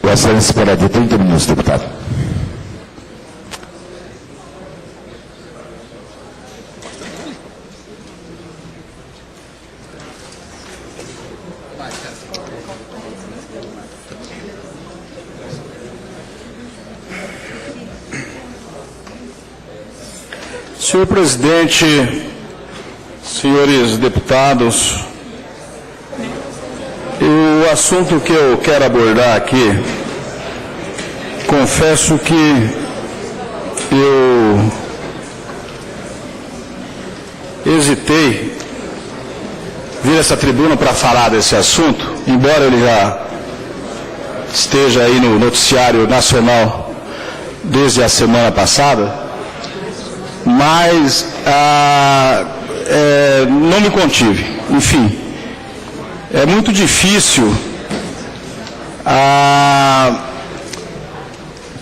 Vossa Excelência espera de 30 minutos, deputado. Senhor presidente, senhores deputados, o assunto que eu quero abordar aqui, confesso que eu hesitei vir a essa tribuna para falar desse assunto, embora ele já esteja aí no noticiário nacional desde a semana passada, mas não me contive. Enfim, é muito difícil,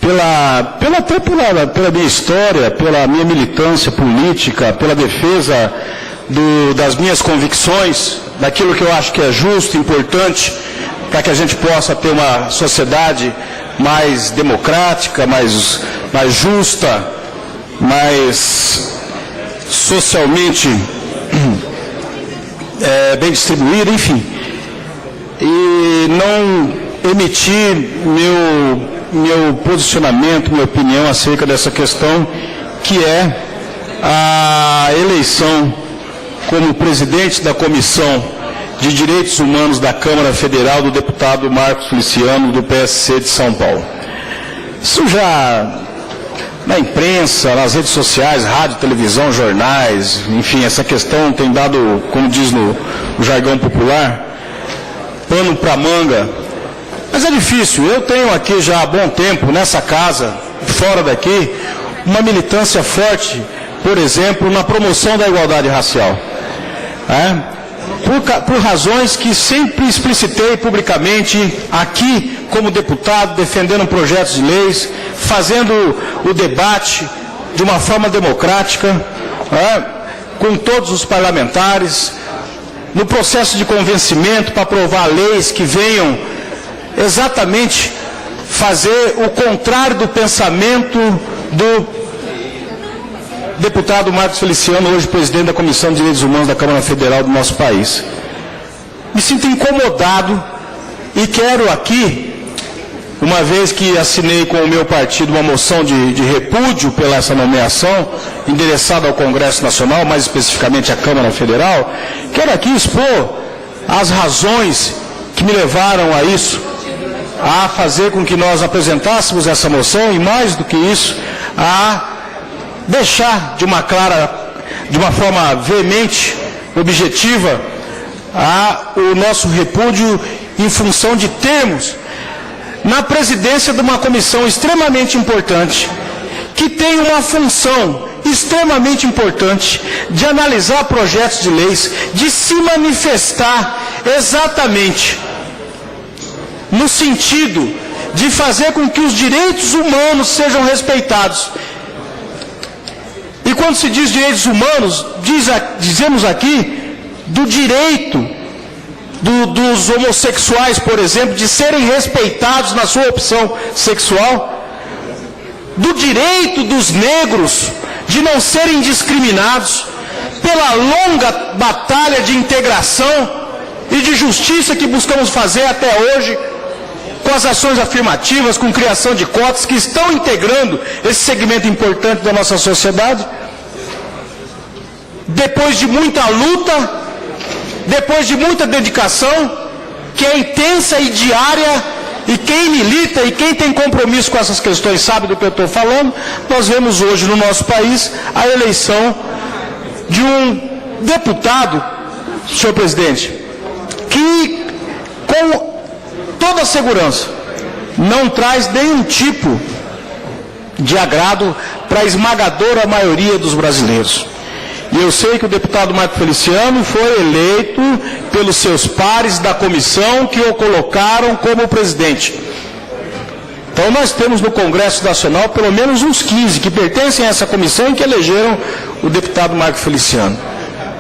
pela minha história, pela minha militância política, pela defesa das minhas convicções, daquilo que eu acho que é justo, importante, para que a gente possa ter uma sociedade mais democrática, mais justa, mais socialmente bem distribuída, enfim, e não emitir meu posicionamento, minha opinião acerca dessa questão, que é a eleição como presidente da Comissão de Direitos Humanos da Câmara Federal do deputado Marcos Feliciano, do PSC de São Paulo. Isso já na imprensa, nas redes sociais, rádio, televisão, jornais, enfim, essa questão tem dado, como diz no jargão popular, pano para manga. Mas é difícil. Eu tenho aqui já há bom tempo, nessa casa, fora daqui, uma militância forte, por exemplo, na promoção da igualdade racial. Por razões que sempre explicitei publicamente aqui como deputado, defendendo projetos de leis, fazendo o debate de uma forma democrática, com todos os parlamentares, no processo de convencimento para aprovar leis que venham exatamente fazer o contrário do pensamento do deputado Marcos Feliciano, hoje presidente da Comissão de Direitos Humanos da Câmara Federal do nosso país. Me sinto incomodado e quero aqui, uma vez que assinei com o meu partido uma moção de repúdio pela essa nomeação, endereçada ao Congresso Nacional, mais especificamente à Câmara Federal, quero aqui expor as razões que me levaram a isso, a fazer com que nós apresentássemos essa moção e, mais do que isso, a deixar de uma forma veemente, objetiva, o nosso repúdio em função de termos na presidência de uma comissão extremamente importante, que tem uma função extremamente importante de analisar projetos de leis, de se manifestar exatamente no sentido de fazer com que os direitos humanos sejam respeitados. E quando se diz direitos humanos, dizemos aqui do direito dos homossexuais, por exemplo, de serem respeitados na sua opção sexual, do direito dos negros de não serem discriminados, pela longa batalha de integração e de justiça que buscamos fazer até hoje, com as ações afirmativas, com criação de cotas que estão integrando esse segmento importante da nossa sociedade. Depois de muita luta, depois de muita dedicação, que é intensa e diária, e quem milita e quem tem compromisso com essas questões sabe do que eu estou falando, nós vemos hoje no nosso país a eleição de um deputado, senhor presidente, que com toda a segurança não traz nenhum tipo de agrado para a esmagadora maioria dos brasileiros. E eu sei que o deputado Marcos Feliciano foi eleito pelos seus pares da comissão que o colocaram como presidente. Então nós temos no Congresso Nacional pelo menos uns 15 que pertencem a essa comissão e que elegeram o deputado Marco Feliciano.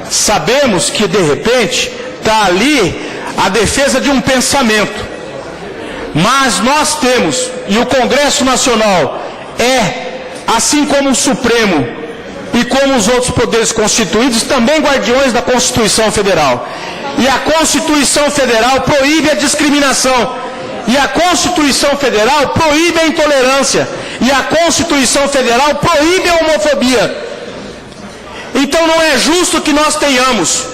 Sabemos que, de repente, está ali a defesa de um pensamento. Mas nós temos, e o Congresso Nacional assim como o Supremo e como os outros poderes constituídos, também guardiões da Constituição Federal. E a Constituição Federal proíbe a discriminação. E a Constituição Federal proíbe a intolerância. E a Constituição Federal proíbe a homofobia. Então não é justo que nós tenhamos,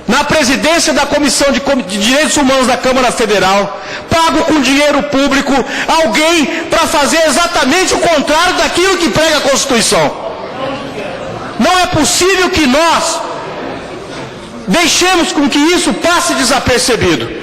na presidência da Comissão de Direitos Humanos da Câmara Federal, pago com dinheiro público, alguém para fazer exatamente o contrário daquilo que prega a Constituição. Não é possível que nós deixemos com que isso passe desapercebido.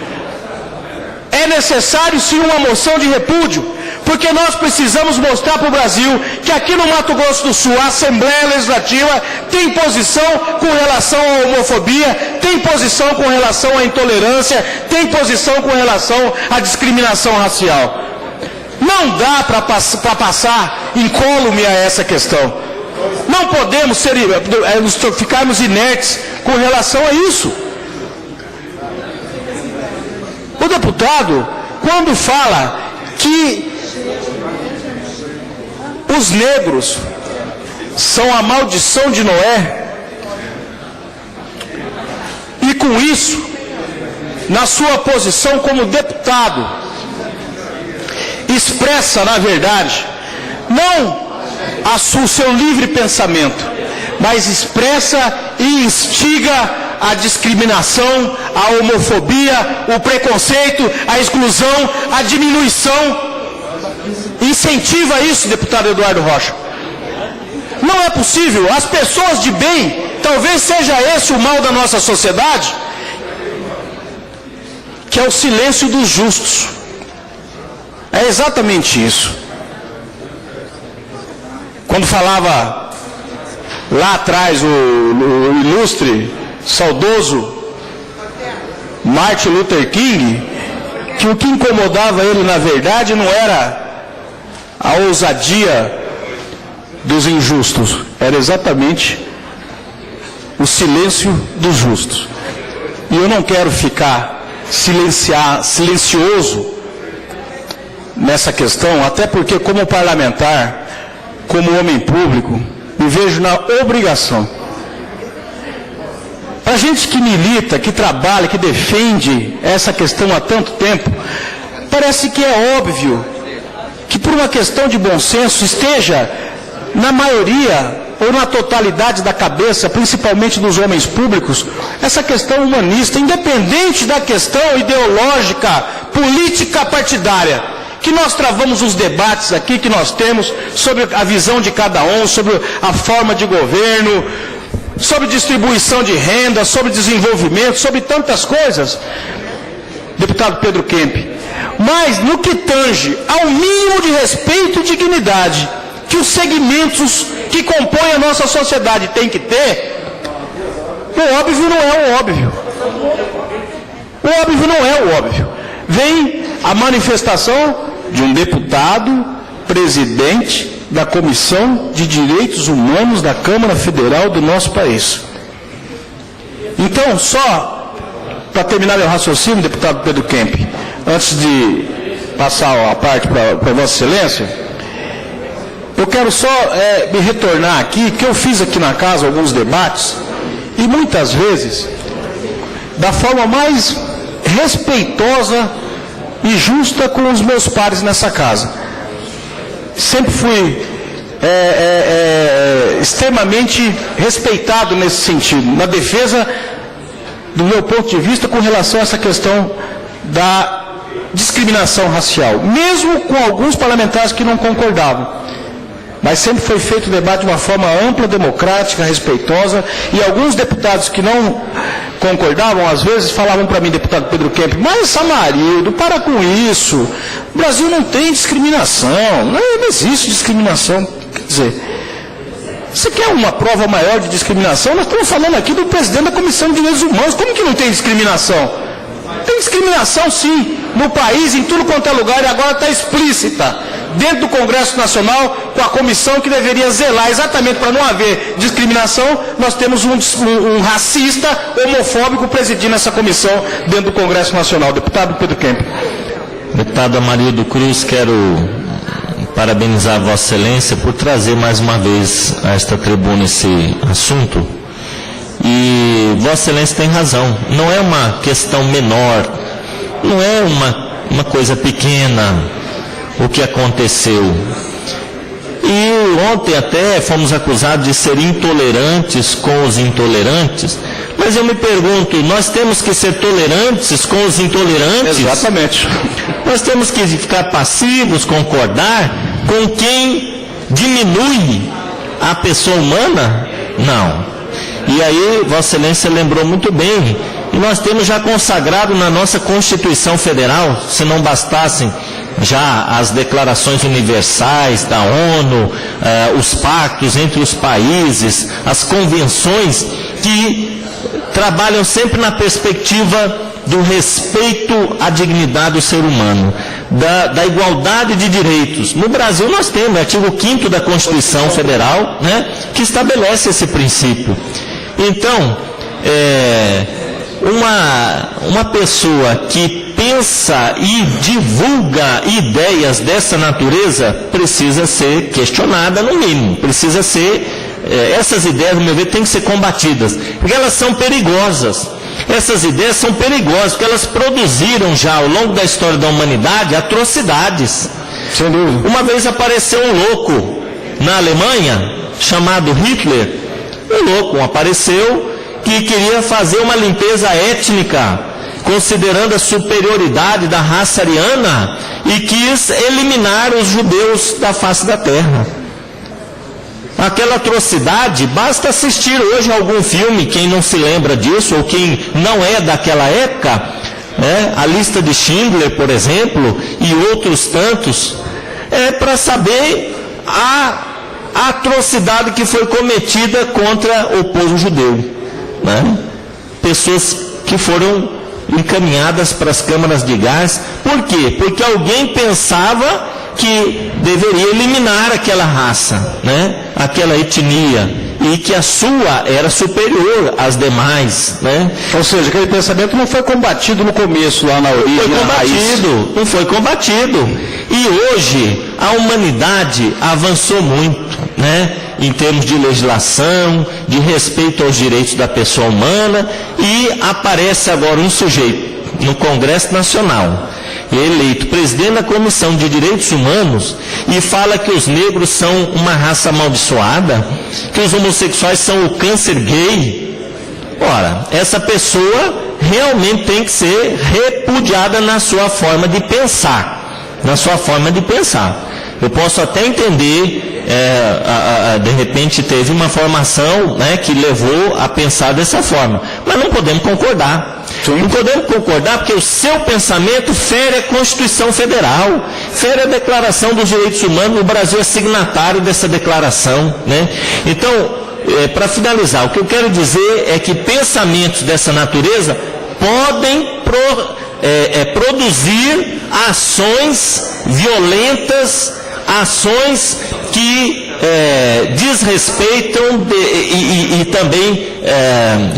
É necessário sim uma moção de repúdio, porque nós precisamos mostrar para o Brasil que aqui no Mato Grosso do Sul a Assembleia Legislativa tem posição com relação à homofobia, tem posição com relação à intolerância, tem posição com relação à discriminação racial. Não dá para passar incólume a essa questão. Não podemos ficarmos inertes com relação a isso. O deputado, quando fala que os negros são a maldição de Noé, e com isso, na sua posição como deputado, expressa, na verdade, não o seu livre pensamento, mas expressa e instiga a discriminação, a homofobia, o preconceito, a exclusão, a diminuição. Incentiva isso, deputado Eduardo Rocha. Não é possível. As pessoas de bem, talvez seja esse o mal da nossa sociedade, que é o silêncio dos justos. É exatamente isso. Quando falava lá atrás o ilustre, saudoso Martin Luther King, que o que incomodava ele na verdade não era a ousadia dos injustos, era exatamente o silêncio dos justos. E eu não quero ficar silencioso nessa questão, até porque como parlamentar, como homem público, me vejo na obrigação. Para a gente que milita, que trabalha, que defende essa questão há tanto tempo, parece que é óbvio que por uma questão de bom senso esteja na maioria ou na totalidade da cabeça, principalmente dos homens públicos, essa questão humanista, independente da questão ideológica, política partidária, que nós travamos os debates aqui que nós temos sobre a visão de cada um, sobre a forma de governo, sobre distribuição de renda, sobre desenvolvimento, sobre tantas coisas, deputado Pedro Kemp. Mas no que tange ao mínimo de respeito e dignidade que os segmentos que compõem a nossa sociedade têm que ter, o óbvio não é o óbvio. O óbvio não é o óbvio. Vem a manifestação de um deputado, presidente da Comissão de Direitos Humanos da Câmara Federal do nosso país. Então, só para terminar meu raciocínio, deputado Pedro Kemp, antes de passar a parte para Vossa Excelência, eu quero só me retornar aqui, que eu fiz aqui na casa alguns debates, e muitas vezes, da forma mais respeitosa e justa com os meus pares nessa casa. Sempre fui extremamente respeitado nesse sentido, na defesa do meu ponto de vista com relação a essa questão da discriminação racial, mesmo com alguns parlamentares que não concordavam. Mas sempre foi feito o debate de uma forma ampla, democrática, respeitosa, e alguns deputados que não concordavam, às vezes falavam para mim, deputado Pedro Kemp, mas Samarildo, para com isso, o Brasil não tem discriminação, não existe discriminação. Quer dizer, você quer uma prova maior de discriminação? Nós estamos falando aqui do presidente da Comissão de Direitos Humanos, como que não tem discriminação? Tem discriminação sim, no país, em tudo quanto é lugar, e agora está explícita. dentro do Congresso Nacional, com a comissão que deveria zelar exatamente para não haver discriminação, nós temos um racista homofóbico presidindo essa comissão dentro do Congresso Nacional. Deputado Pedro Kemp. Deputado Amarildo Cruz, quero parabenizar Vossa Excelência por trazer mais uma vez a esta tribuna esse assunto. E Vossa Excelência tem razão, não é uma questão menor, não é uma coisa pequena o que aconteceu. E ontem até fomos acusados de ser intolerantes com os intolerantes, mas eu me pergunto, nós temos que ser tolerantes com os intolerantes? Exatamente. Nós temos que ficar passivos, concordar com quem diminui a pessoa humana? Não. E aí, Vossa Excelência lembrou muito bem, e nós temos já consagrado na nossa Constituição Federal, se não bastassem já as declarações universais da ONU, os pactos entre os países, as convenções que trabalham sempre na perspectiva do respeito à dignidade do ser humano, da igualdade de direitos. No Brasil nós temos o artigo 5º da Constituição Federal, né, que estabelece esse princípio. Então, uma pessoa que pensa e divulga ideias dessa natureza precisa ser questionada no mínimo, precisa ser, essas ideias, no meu ver, têm que ser combatidas, porque elas são perigosas. Essas ideias são perigosas, porque elas produziram já, ao longo da história da humanidade, atrocidades. Sem dúvida. Uma vez apareceu um louco na Alemanha, chamado Hitler. Um louco apareceu que queria fazer uma limpeza étnica, considerando a superioridade da raça ariana, e quis eliminar os judeus da face da terra. Aquela atrocidade, basta assistir hoje a algum filme, quem não se lembra disso, ou quem não é daquela época, né? A Lista de Schindler, por exemplo, e outros tantos, para saber a atrocidade que foi cometida contra o povo judeu, né? Pessoas que foram encaminhadas para as câmaras de gás. Por quê? Porque alguém pensava que deveria eliminar aquela raça, né? Aquela etnia, e que a sua era superior às demais, né? Ou seja, aquele pensamento não foi combatido no começo, lá na origem, não foi combatido. E hoje a humanidade avançou muito, né? Em termos de legislação, de respeito aos direitos da pessoa humana, e aparece agora um sujeito no Congresso Nacional, eleito presidente da Comissão de Direitos Humanos, e fala que os negros são uma raça amaldiçoada, que os homossexuais são o câncer gay. Ora, essa pessoa realmente tem que ser repudiada na sua forma de pensar. Eu posso até entender, de repente teve uma formação, né, que levou a pensar dessa forma, mas não podemos concordar. Sim. Não podemos concordar porque o seu pensamento fere a Constituição Federal, fere a Declaração dos Direitos Humanos. O Brasil é signatário dessa declaração, né? Então, para finalizar, o que eu quero dizer é que pensamentos dessa natureza podem produzir ações violentas, ações que desrespeitam e também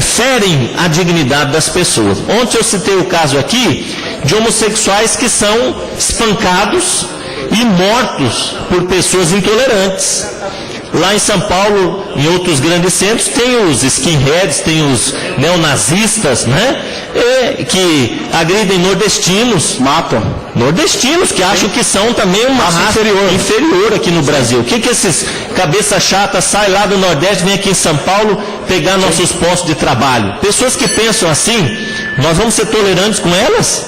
ferem a dignidade das pessoas. Ontem eu citei o caso aqui de homossexuais que são espancados e mortos por pessoas intolerantes. Lá em São Paulo, em outros grandes centros, tem os skinheads, tem os neonazistas, né? Que agridem nordestinos, matam nordestinos, que acham que são também uma raça inferior aqui no Brasil. O que esses cabeça chata saem lá do Nordeste, vêm aqui em São Paulo pegar nossos postos de trabalho? Pessoas que pensam assim, nós vamos ser tolerantes com elas?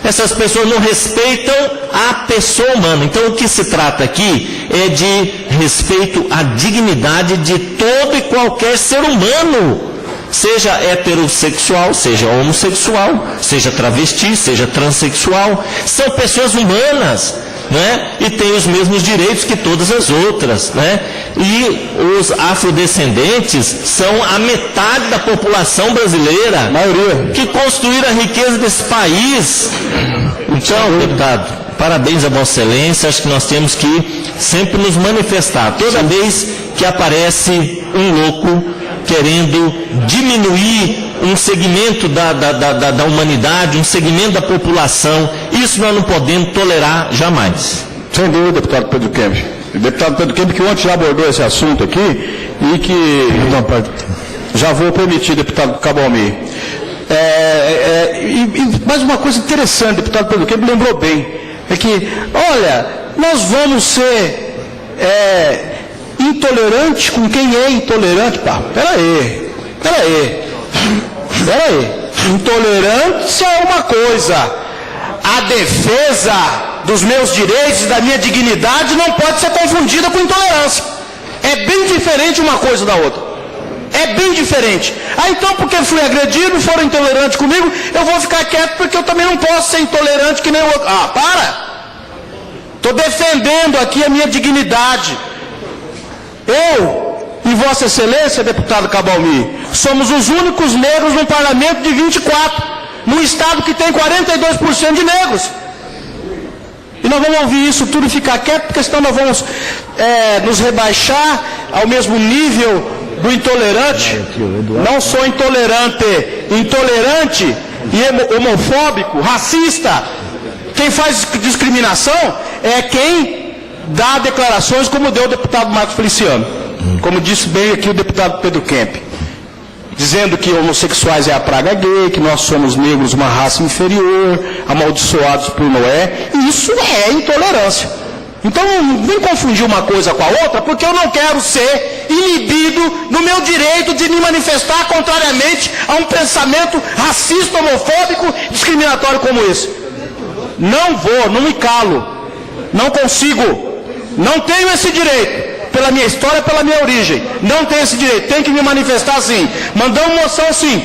Essas pessoas não respeitam a pessoa humana. Então o que se trata aqui é de respeito à dignidade de todo e qualquer ser humano, seja heterossexual, seja homossexual, seja travesti, seja transexual. São pessoas humanas, né? E têm os mesmos direitos que todas as outras, né? E os afrodescendentes são a metade da população brasileira, maioria, que construíram a riqueza desse país. Então, deputado, parabéns a Vossa Excelência. Acho que nós temos que sempre nos manifestar. Toda vez que aparece um louco querendo diminuir um segmento da humanidade, um segmento da população, isso nós não podemos tolerar jamais. Sem dúvida, deputado Pedro Kemp. O deputado Pedro Kemp, que ontem já abordou esse assunto aqui, e que já vou permitir, deputado Cabalmi. Mais uma coisa interessante, deputado Pedro Kemp lembrou bem, é que, olha, nós vamos ser intolerantes com quem é intolerante. Peraí. Intolerância é uma coisa, a defesa dos meus direitos e da minha dignidade não pode ser confundida com intolerância. É bem diferente uma coisa da outra. É bem diferente. Então, porque fui agredido e foram intolerantes comigo, eu vou ficar quieto porque eu também não posso ser intolerante que nem o outro. Para! Estou defendendo aqui a minha dignidade. Eu e Vossa Excelência, deputado Cabalmi, somos os únicos negros no parlamento de 24, num estado que tem 42% de negros. E nós vamos ouvir isso tudo e ficar quieto, porque senão nós vamos nos rebaixar ao mesmo nível do intolerante. Não sou intolerante e homofóbico, racista. Quem faz discriminação é quem dá declarações como deu o deputado Marcos Feliciano. Como disse bem aqui o deputado Pedro Kemp. Dizendo que homossexuais é a praga gay, que nós somos negros uma raça inferior, amaldiçoados por Noé. E isso é intolerância. Então não vem confundir uma coisa com a outra, porque eu não quero ser inibido no meu direito de me manifestar contrariamente a um pensamento racista, homofóbico, discriminatório como esse. Não me calo, não consigo, não tenho esse direito. Pela minha história, pela minha origem, não tenho esse direito, tenho que me manifestar sim, mandamos moção sim,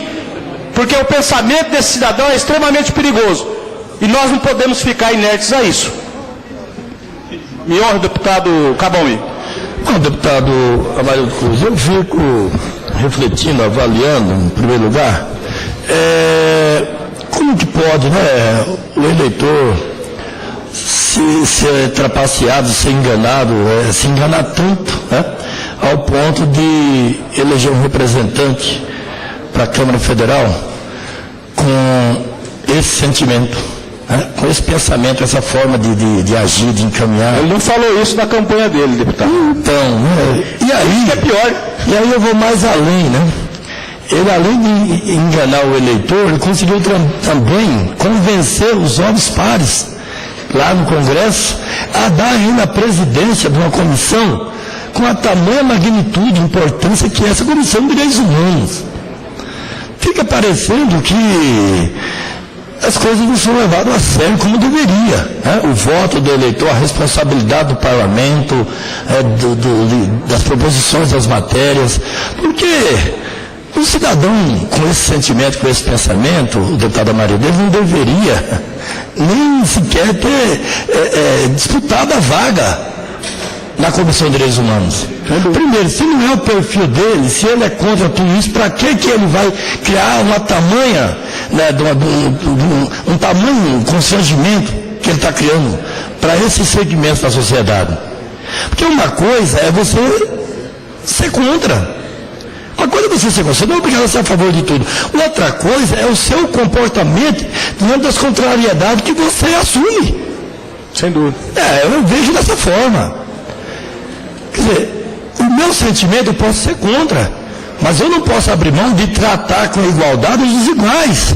porque o pensamento desse cidadão é extremamente perigoso, e nós não podemos ficar inertes a isso. Me honra, deputado Cabalmi. Bom, deputado Amarildo Cruz, eu fico refletindo, avaliando, em primeiro lugar, como que pode, né, o eleitor ser trapaceado, ser enganado, se enganar tanto, né, ao ponto de eleger um representante para a Câmara Federal com esse sentimento, né, com esse pensamento, essa forma de agir, de encaminhar. Ele não falou isso na campanha dele, deputado. Então, e aí, é pior. E aí eu vou mais além, né? Ele, além de enganar o eleitor, ele conseguiu também convencer os homens pares lá no Congresso, a dar ainda a presidência de uma comissão com a tamanha magnitude e importância que é essa Comissão de Direitos Humanos. Fica parecendo que as coisas não são levadas a sério como deveria, né? O voto do eleitor, a responsabilidade do parlamento, das proposições das matérias, porque um cidadão com esse sentimento, com esse pensamento, o deputado Amarildo, ele não deveria nem sequer ter disputado a vaga na Comissão de Direitos Humanos. Primeiro, se não é o perfil dele, se ele é contra tudo isso, para que ele vai criar uma tamanha, né, um tamanho constrangimento que ele está criando para esses segmentos da sociedade? Porque uma coisa é você ser contra. Uma coisa é você ser contra, você não é obrigado a ser a favor de tudo. Outra coisa é o seu comportamento diante das contrariedades que você assume. Sem dúvida. Eu vejo dessa forma. Quer dizer, o meu sentimento eu posso ser contra, mas eu não posso abrir mão de tratar com igualdade os desiguais.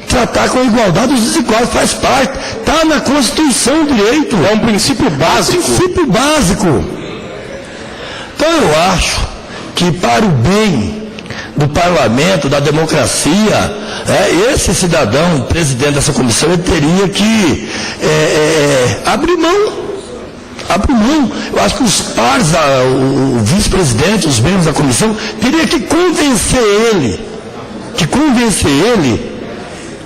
Tratar com igualdade os desiguais faz parte, está na Constituição o direito. É um princípio básico. É um princípio básico. Então eu acho que para o bem do parlamento, da democracia, esse cidadão, presidente dessa comissão, ele teria que abrir mão. Eu acho que os pares, o vice-presidente, os membros da comissão, teria que convencer ele,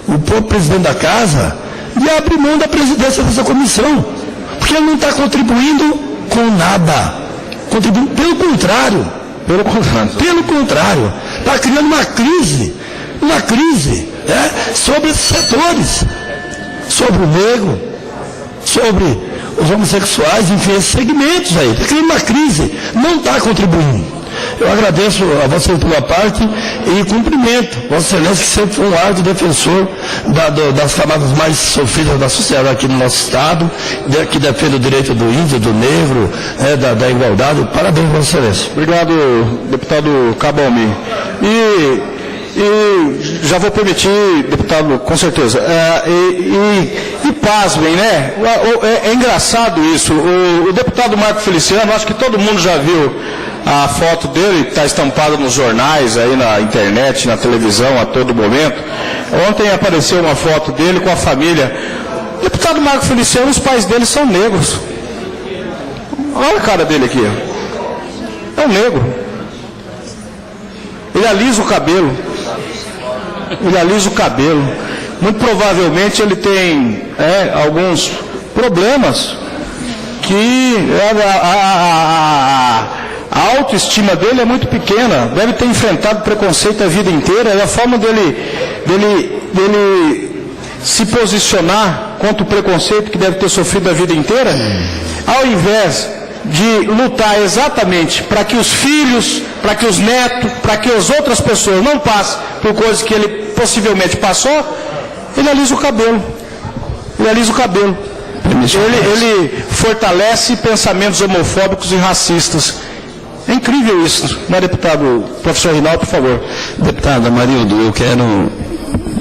o próprio presidente da casa, de abrir mão da presidência dessa comissão, porque ele não está contribuindo com nada, contribuindo pelo contrário. Pelo contrário, está criando uma crise sobre esses setores, sobre o negro, sobre os homossexuais, enfim, esses segmentos aí. Está criando uma crise, não está contribuindo. Eu agradeço a vocês pela parte e cumprimento Vossa Excelência, que sempre foi um árduo defensor das camadas mais sofridas da sociedade aqui no nosso Estado, que defende o direito do índio, do negro, da igualdade. Parabéns, Vossa Excelência. Obrigado, deputado Cabalmi. E já vou permitir, deputado, com certeza. E pasmem, né? É engraçado isso. O deputado Marco Feliciano, acho que todo mundo já viu a foto dele, está estampada nos jornais, aí na internet, na televisão, a todo momento. Ontem apareceu uma foto dele com a família. O deputado Marco Feliciano, os pais dele são negros. Olha a cara dele aqui. É um negro. Ele alisa o cabelo. Muito provavelmente ele tem alguns problemas que a autoestima dele é muito pequena. Deve ter enfrentado preconceito a vida inteira. E a forma dele se posicionar contra o preconceito que deve ter sofrido a vida inteira, ao invés de lutar exatamente para que os filhos, para que os netos, para que as outras pessoas não passem por coisas que ele possivelmente passou, ele alisa o cabelo. Ele fortalece pensamentos homofóbicos e racistas. É incrível isso, né, deputado? Professor Rinaldo, por favor. Deputada Amarildo, eu quero,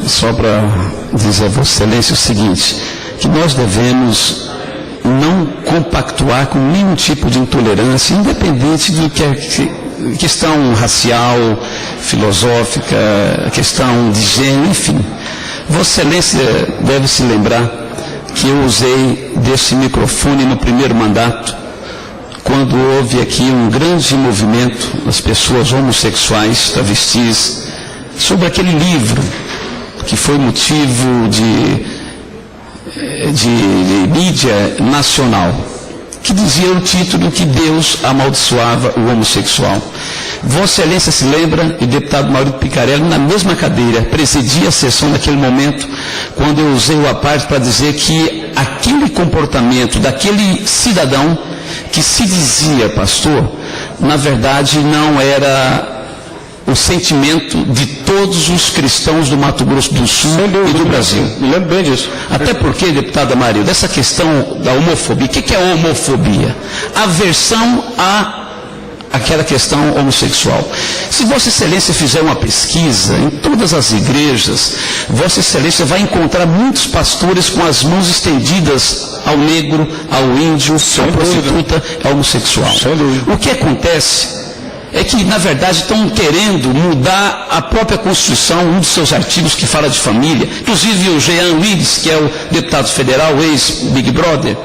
só para dizer a Vossa Excelência o seguinte, que nós devemos não compactuar com nenhum tipo de intolerância, independente do que é questão racial, filosófica, questão de gênero, enfim. Vossa Excelência deve se lembrar que eu usei desse microfone no primeiro mandato, quando houve aqui um grande movimento das pessoas homossexuais, travestis, sobre aquele livro que foi motivo de mídia nacional, que dizia o título que Deus amaldiçoava o homossexual. Vossa Excelência se lembra, e o deputado Maurício Picarelli, na mesma cadeira, presidia a sessão naquele momento, quando eu usei o à parte para dizer que aquele comportamento daquele cidadão que se dizia pastor, na verdade não era o sentimento de todos os cristãos do Mato Grosso do Sul e do Brasil. Me lembro bem disso. Até porque, deputada Maria, dessa questão da homofobia, o que é homofobia? Aversão àquela questão homossexual. Se Vossa Excelência fizer uma pesquisa em todas as igrejas, Vossa Excelência vai encontrar muitos pastores com as mãos estendidas ao negro, ao índio, à prostituta, ao homossexual. O que acontece é que, na verdade, estão querendo mudar a própria Constituição, um dos seus artigos que fala de família. Inclusive o Jean Willis, que é o deputado federal, ex-Big Brother,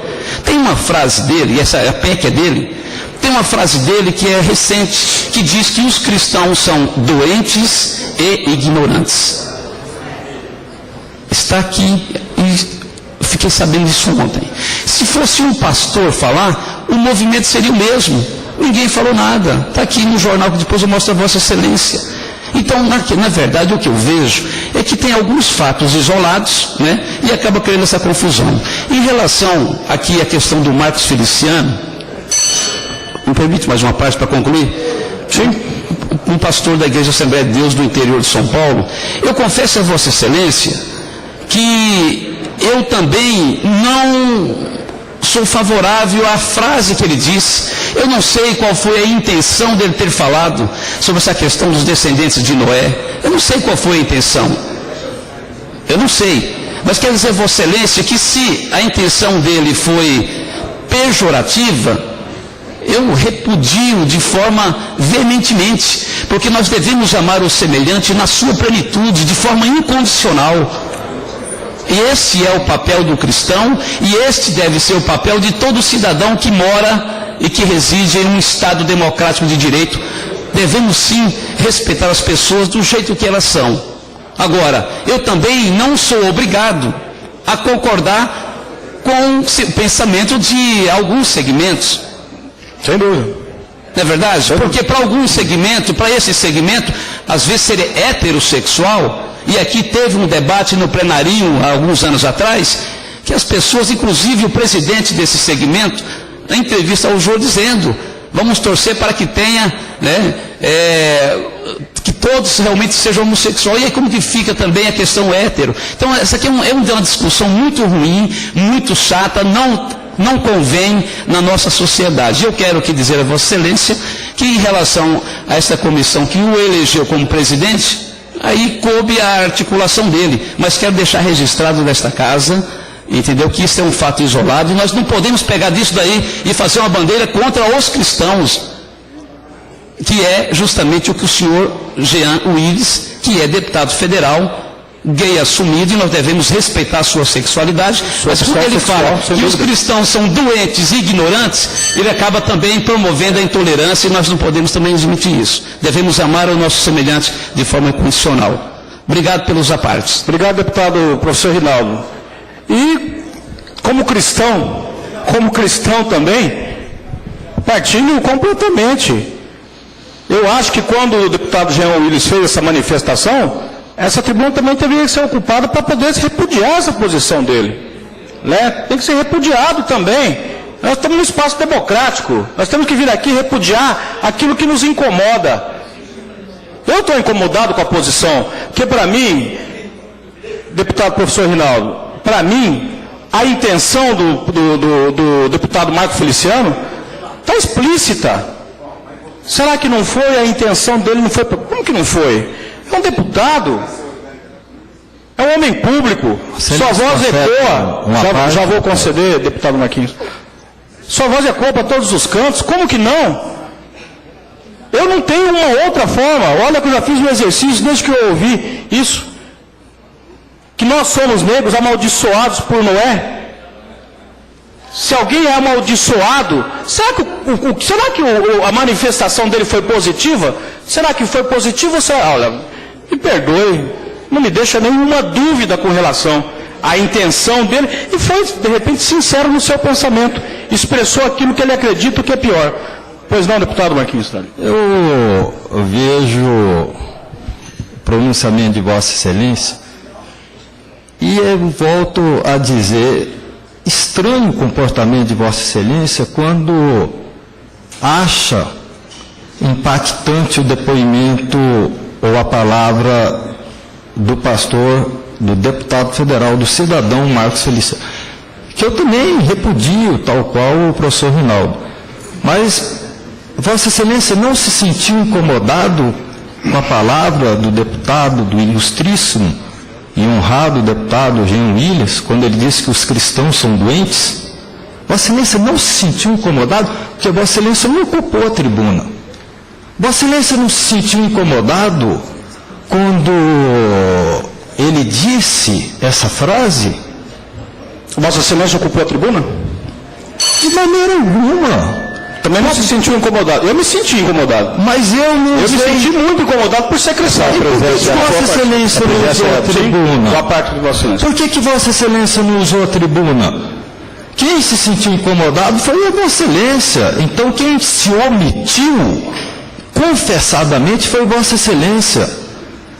tem uma frase dele, e essa a PEC é dele, tem uma frase dele que é recente, que diz que os cristãos são doentes e ignorantes. Está aqui, e fiquei sabendo disso ontem. Se fosse um pastor falar, o movimento seria o mesmo. Ninguém falou nada. Está aqui no jornal que depois eu mostro a Vossa Excelência. Então, na verdade, o que eu vejo é que tem alguns fatos isolados, né, e acaba criando essa confusão. Em relação aqui à questão do Marcos Feliciano, me permite mais uma parte para concluir? Sim. Um pastor da Igreja Assembleia de Deus do interior de São Paulo, eu confesso a Vossa Excelência que eu também não sou favorável à frase que ele disse. Eu não sei qual foi a intenção dele ter falado sobre essa questão dos descendentes de Noé. Eu não sei qual foi a intenção. Eu não sei. Mas quero dizer, Vossa Excelência, que se a intenção dele foi pejorativa, eu repudio de forma veementemente, porque nós devemos amar o semelhante na sua plenitude, de forma incondicional. E esse é o papel do cristão, e este deve ser o papel de todo cidadão que mora e que reside em um Estado democrático de direito. Devemos sim respeitar as pessoas do jeito que elas são. Agora, eu também não sou obrigado a concordar com o pensamento de alguns segmentos. Sem dúvida. Não é verdade? Porque para algum segmento, para esse segmento, às vezes ser heterossexual, e aqui teve um debate no plenarinho há alguns anos atrás, que as pessoas, inclusive o presidente desse segmento, na entrevista ao Jô, dizendo, vamos torcer para que tenha, né, que todos realmente sejam homossexuais. E aí como que fica também a questão hétero? Então essa aqui é uma discussão muito ruim, muito chata, não convém na nossa sociedade. Eu quero aqui dizer a Vossa Excelência que em relação a essa comissão que o elegeu como presidente, aí coube a articulação dele, mas quero deixar registrado nesta casa, entendeu, que isso é um fato isolado, e nós não podemos pegar disso daí e fazer uma bandeira contra os cristãos, que é justamente o que o senhor Jean Willis, que é deputado federal, gay assumido, e nós devemos respeitar a sua sexualidade, mas quando ele fala que os cristãos são doentes e ignorantes, ele acaba também promovendo a intolerância, e nós não podemos também admitir isso. Devemos amar o nosso semelhante de forma incondicional. Obrigado pelos apartes. Obrigado, deputado professor Rinaldo. E como cristão também, partilho completamente. Eu acho que quando o deputado Jean Willis fez essa manifestação, essa tribuna também deveria ser ocupada para poder repudiar essa posição dele, né? Tem que ser repudiado também. Nós estamos num espaço democrático, nós temos que vir aqui repudiar aquilo que nos incomoda. Eu estou incomodado com a posição, porque para mim, deputado professor Rinaldo, para mim, a intenção do deputado Marco Feliciano está explícita. Será que não foi a intenção dele? Não foi? Como que não foi? É um deputado, é um homem público, sua voz ecoa, já vou conceder, deputado Marquinhos, sua voz ecoa para todos os cantos, como que não? Eu não tenho uma outra forma, olha que eu já fiz um exercício desde que eu ouvi isso, que nós somos negros amaldiçoados por Noé. Se alguém é amaldiçoado, será que a manifestação dele foi positiva? Será que foi positiva? Olha, me perdoe, não me deixa nenhuma dúvida com relação à intenção dele, e foi, de repente, sincero no seu pensamento, expressou aquilo que ele acredita que é pior. Pois não, deputado Marquinhos? Eu vejo o pronunciamento de Vossa Excelência e eu volto a dizer, estranho o comportamento de Vossa Excelência quando acha impactante o depoimento ou a palavra do pastor, do deputado federal, do cidadão Marcos Feliciano, que eu também repudio, tal qual o professor Rinaldo. Mas Vossa Excelência não se sentiu incomodado com a palavra do deputado, do ilustríssimo e honrado deputado Jean Willis, quando ele disse que os cristãos são doentes? Vossa Excelência não se sentiu incomodado, porque Vossa Excelência não ocupou a tribuna. Vossa Excelência não se sentiu incomodado quando ele disse essa frase? Vossa Excelência ocupou a tribuna? De maneira alguma. Também não se sentiu incomodado. Eu me senti incomodado. Mas eu não me senti muito incomodado por ser cristão. E por que Vossa Excelência não usou a tribuna? Boa parte de Vossa Excelência. Por que Vossa Excelência não usou a tribuna? Quem se sentiu incomodado foi a Vossa Excelência. Então quem se omitiu confessadamente foi Vossa Excelência.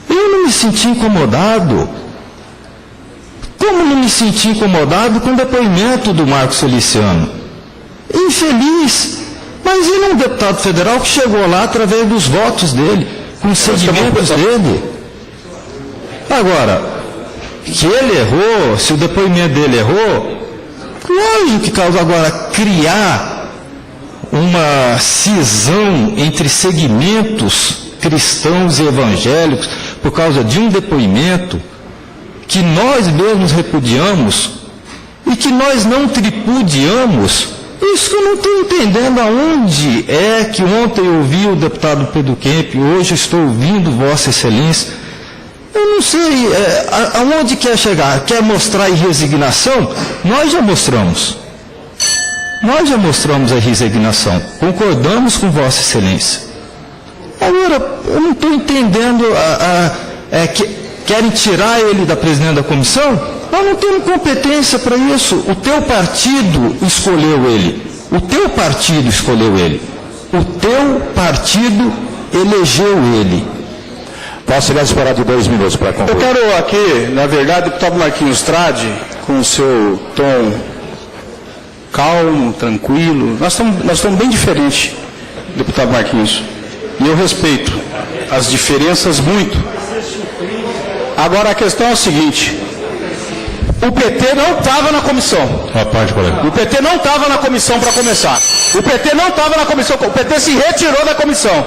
Eu não me senti incomodado. Como não me senti incomodado com o depoimento do Marcos Feliciano? Infeliz. Mas ele é um deputado federal que chegou lá através dos votos dele, com os segmentos dele. Agora, que ele errou, se o depoimento dele errou, lógico que causa. Agora, criar uma cisão entre segmentos cristãos e evangélicos por causa de um depoimento que nós mesmos repudiamos e que nós não tripudiamos, isso que eu não estou entendendo aonde é que ontem eu ouvi o deputado Pedro Kemp, hoje estou ouvindo Vossa Excelência. Eu não sei aonde quer chegar. Quer mostrar resignação? Nós já mostramos. Nós já mostramos a resignação. Concordamos com Vossa Excelência. Agora, eu não estou entendendo. Querem tirar ele da presidente da comissão? Nós não temos competência para isso. O teu partido escolheu ele. O teu partido escolheu ele. O teu partido elegeu ele. Posso esperar de 2 minutos para concluir. Eu quero aqui, na verdade, deputado Marquinhos Trade, com o seu tom calmo, tranquilo. Nós estamos bem diferentes, deputado Marquinhos. E eu respeito as diferenças muito. Agora a questão é o seguinte: o PT não estava na comissão. O PT não estava na comissão para começar. O PT não estava na comissão. O PT se retirou da comissão.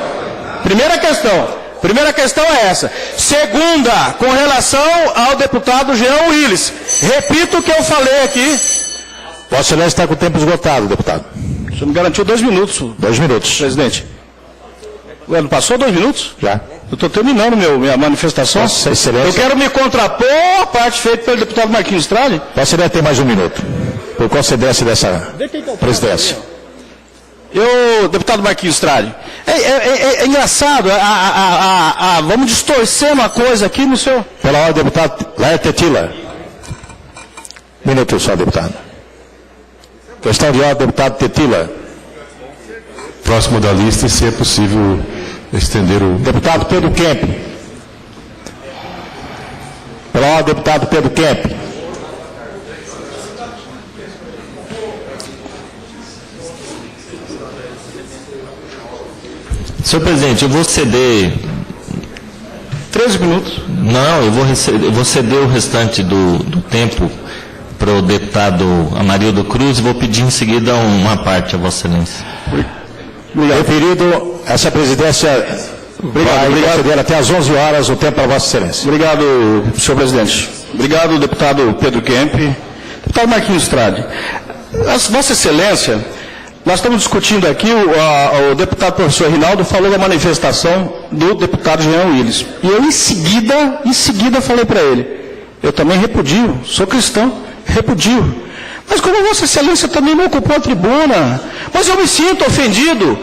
Primeira questão é essa. Segunda, com relação ao deputado Jean Willis. Repito o que eu falei aqui. Vossa Excelência está com o tempo esgotado, deputado. O senhor me garantiu 2 minutos. 2 minutos. Presidente. Ué, não passou 2 minutos? Já. Eu estou terminando minha manifestação. Vossa Excelência. Eu quero me contrapor à parte feita pelo deputado Marquinhos Tralli. Vossa Excelência tem mais 1 minuto. Por concedência dessa presidência. Deputado Marquinhos Tralli, é engraçado, vamos distorcendo a coisa aqui no seu... Pela ordem, deputado Laia Tetila. Minuto só, deputado. Questão de ordem, deputado Tetila. Próximo da lista, e se é possível estender o... Deputado Pedro Kemp. Pela ordem, deputado Pedro Kemp. Senhor presidente, eu vou ceder... 13 minutos. Não, eu vou ceder o restante do tempo para o deputado Amarildo Cruz e vou pedir em seguida uma parte a Vossa Excelência. Referido, essa presidência vai conceder até às 11 horas o tempo para Vossa Excelência. Obrigado, senhor presidente. Obrigado, deputado Pedro Kemp. Deputado Marquinhos Tralli. Vossa Excelência, nós estamos discutindo aqui, o deputado professor Rinaldo falou da manifestação do deputado Jean Willis. E eu, em seguida falei para ele, eu também repudio, sou cristão, repudio. Mas como Vossa Excelência também não ocupou a tribuna, mas eu me sinto ofendido,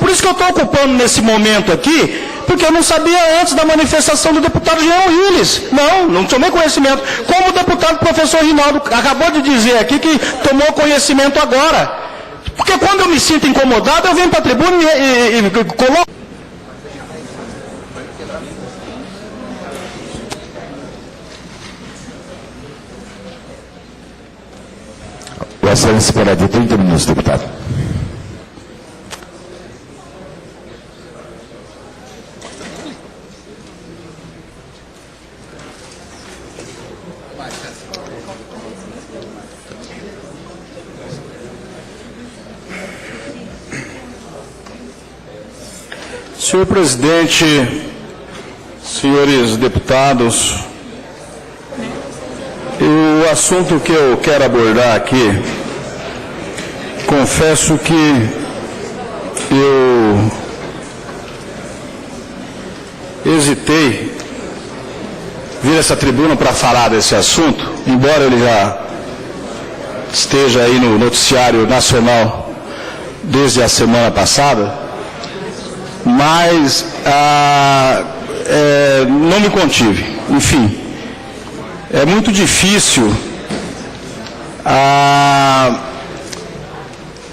por isso que eu estou ocupando nesse momento aqui, porque eu não sabia antes da manifestação do deputado Jean Willis. Não tomei conhecimento. Como o deputado professor Rinaldo acabou de dizer aqui que tomou conhecimento agora. Porque quando eu me sinto incomodado, eu venho para a tribuna e coloco... Vossa Excelência espera de 30 minutos, deputado. Senhor presidente, senhores deputados, o assunto que eu quero abordar aqui, confesso que eu hesitei vir a essa tribuna para falar desse assunto, embora ele já esteja aí no noticiário nacional desde a semana passada, mas não me contive. Enfim, é muito difícil,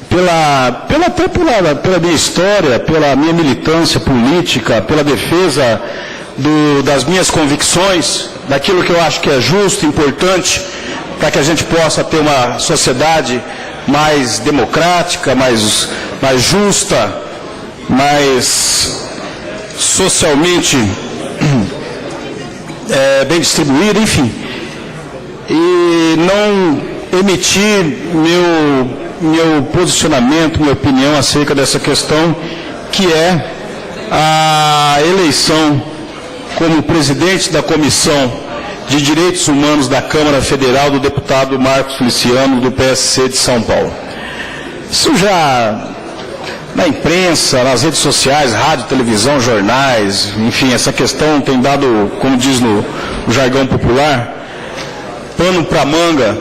pela minha história, pela minha militância política, pela defesa das minhas convicções, daquilo que eu acho que é justo, importante, para que a gente possa ter uma sociedade mais democrática, mais justa, mais socialmente bem distribuída, enfim, e não emitir meu posicionamento, minha opinião acerca dessa questão, que é a eleição como presidente da Comissão de Direitos Humanos da Câmara Federal do deputado Marcos Feliciano, do PSC de São Paulo. Isso já... na imprensa, nas redes sociais, rádio, televisão, jornais, enfim, essa questão tem dado, como diz no jargão popular, pano para manga.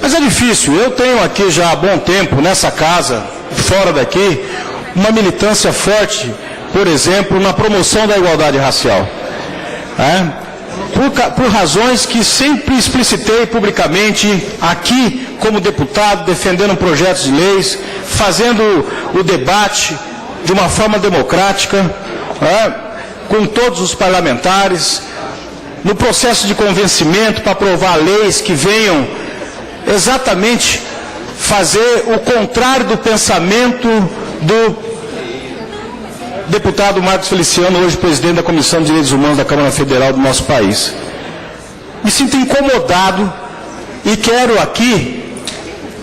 Mas é difícil. Eu tenho aqui já há bom tempo, nessa casa, fora daqui, uma militância forte, por exemplo, na promoção da igualdade racial. Por razões que sempre explicitei publicamente aqui como deputado, defendendo projetos de leis, fazendo o debate de uma forma democrática, com todos os parlamentares, no processo de convencimento para aprovar leis que venham exatamente fazer o contrário do pensamento do deputado Marcos Feliciano, hoje presidente da Comissão de Direitos Humanos da Câmara Federal do nosso país. Me sinto incomodado e quero aqui,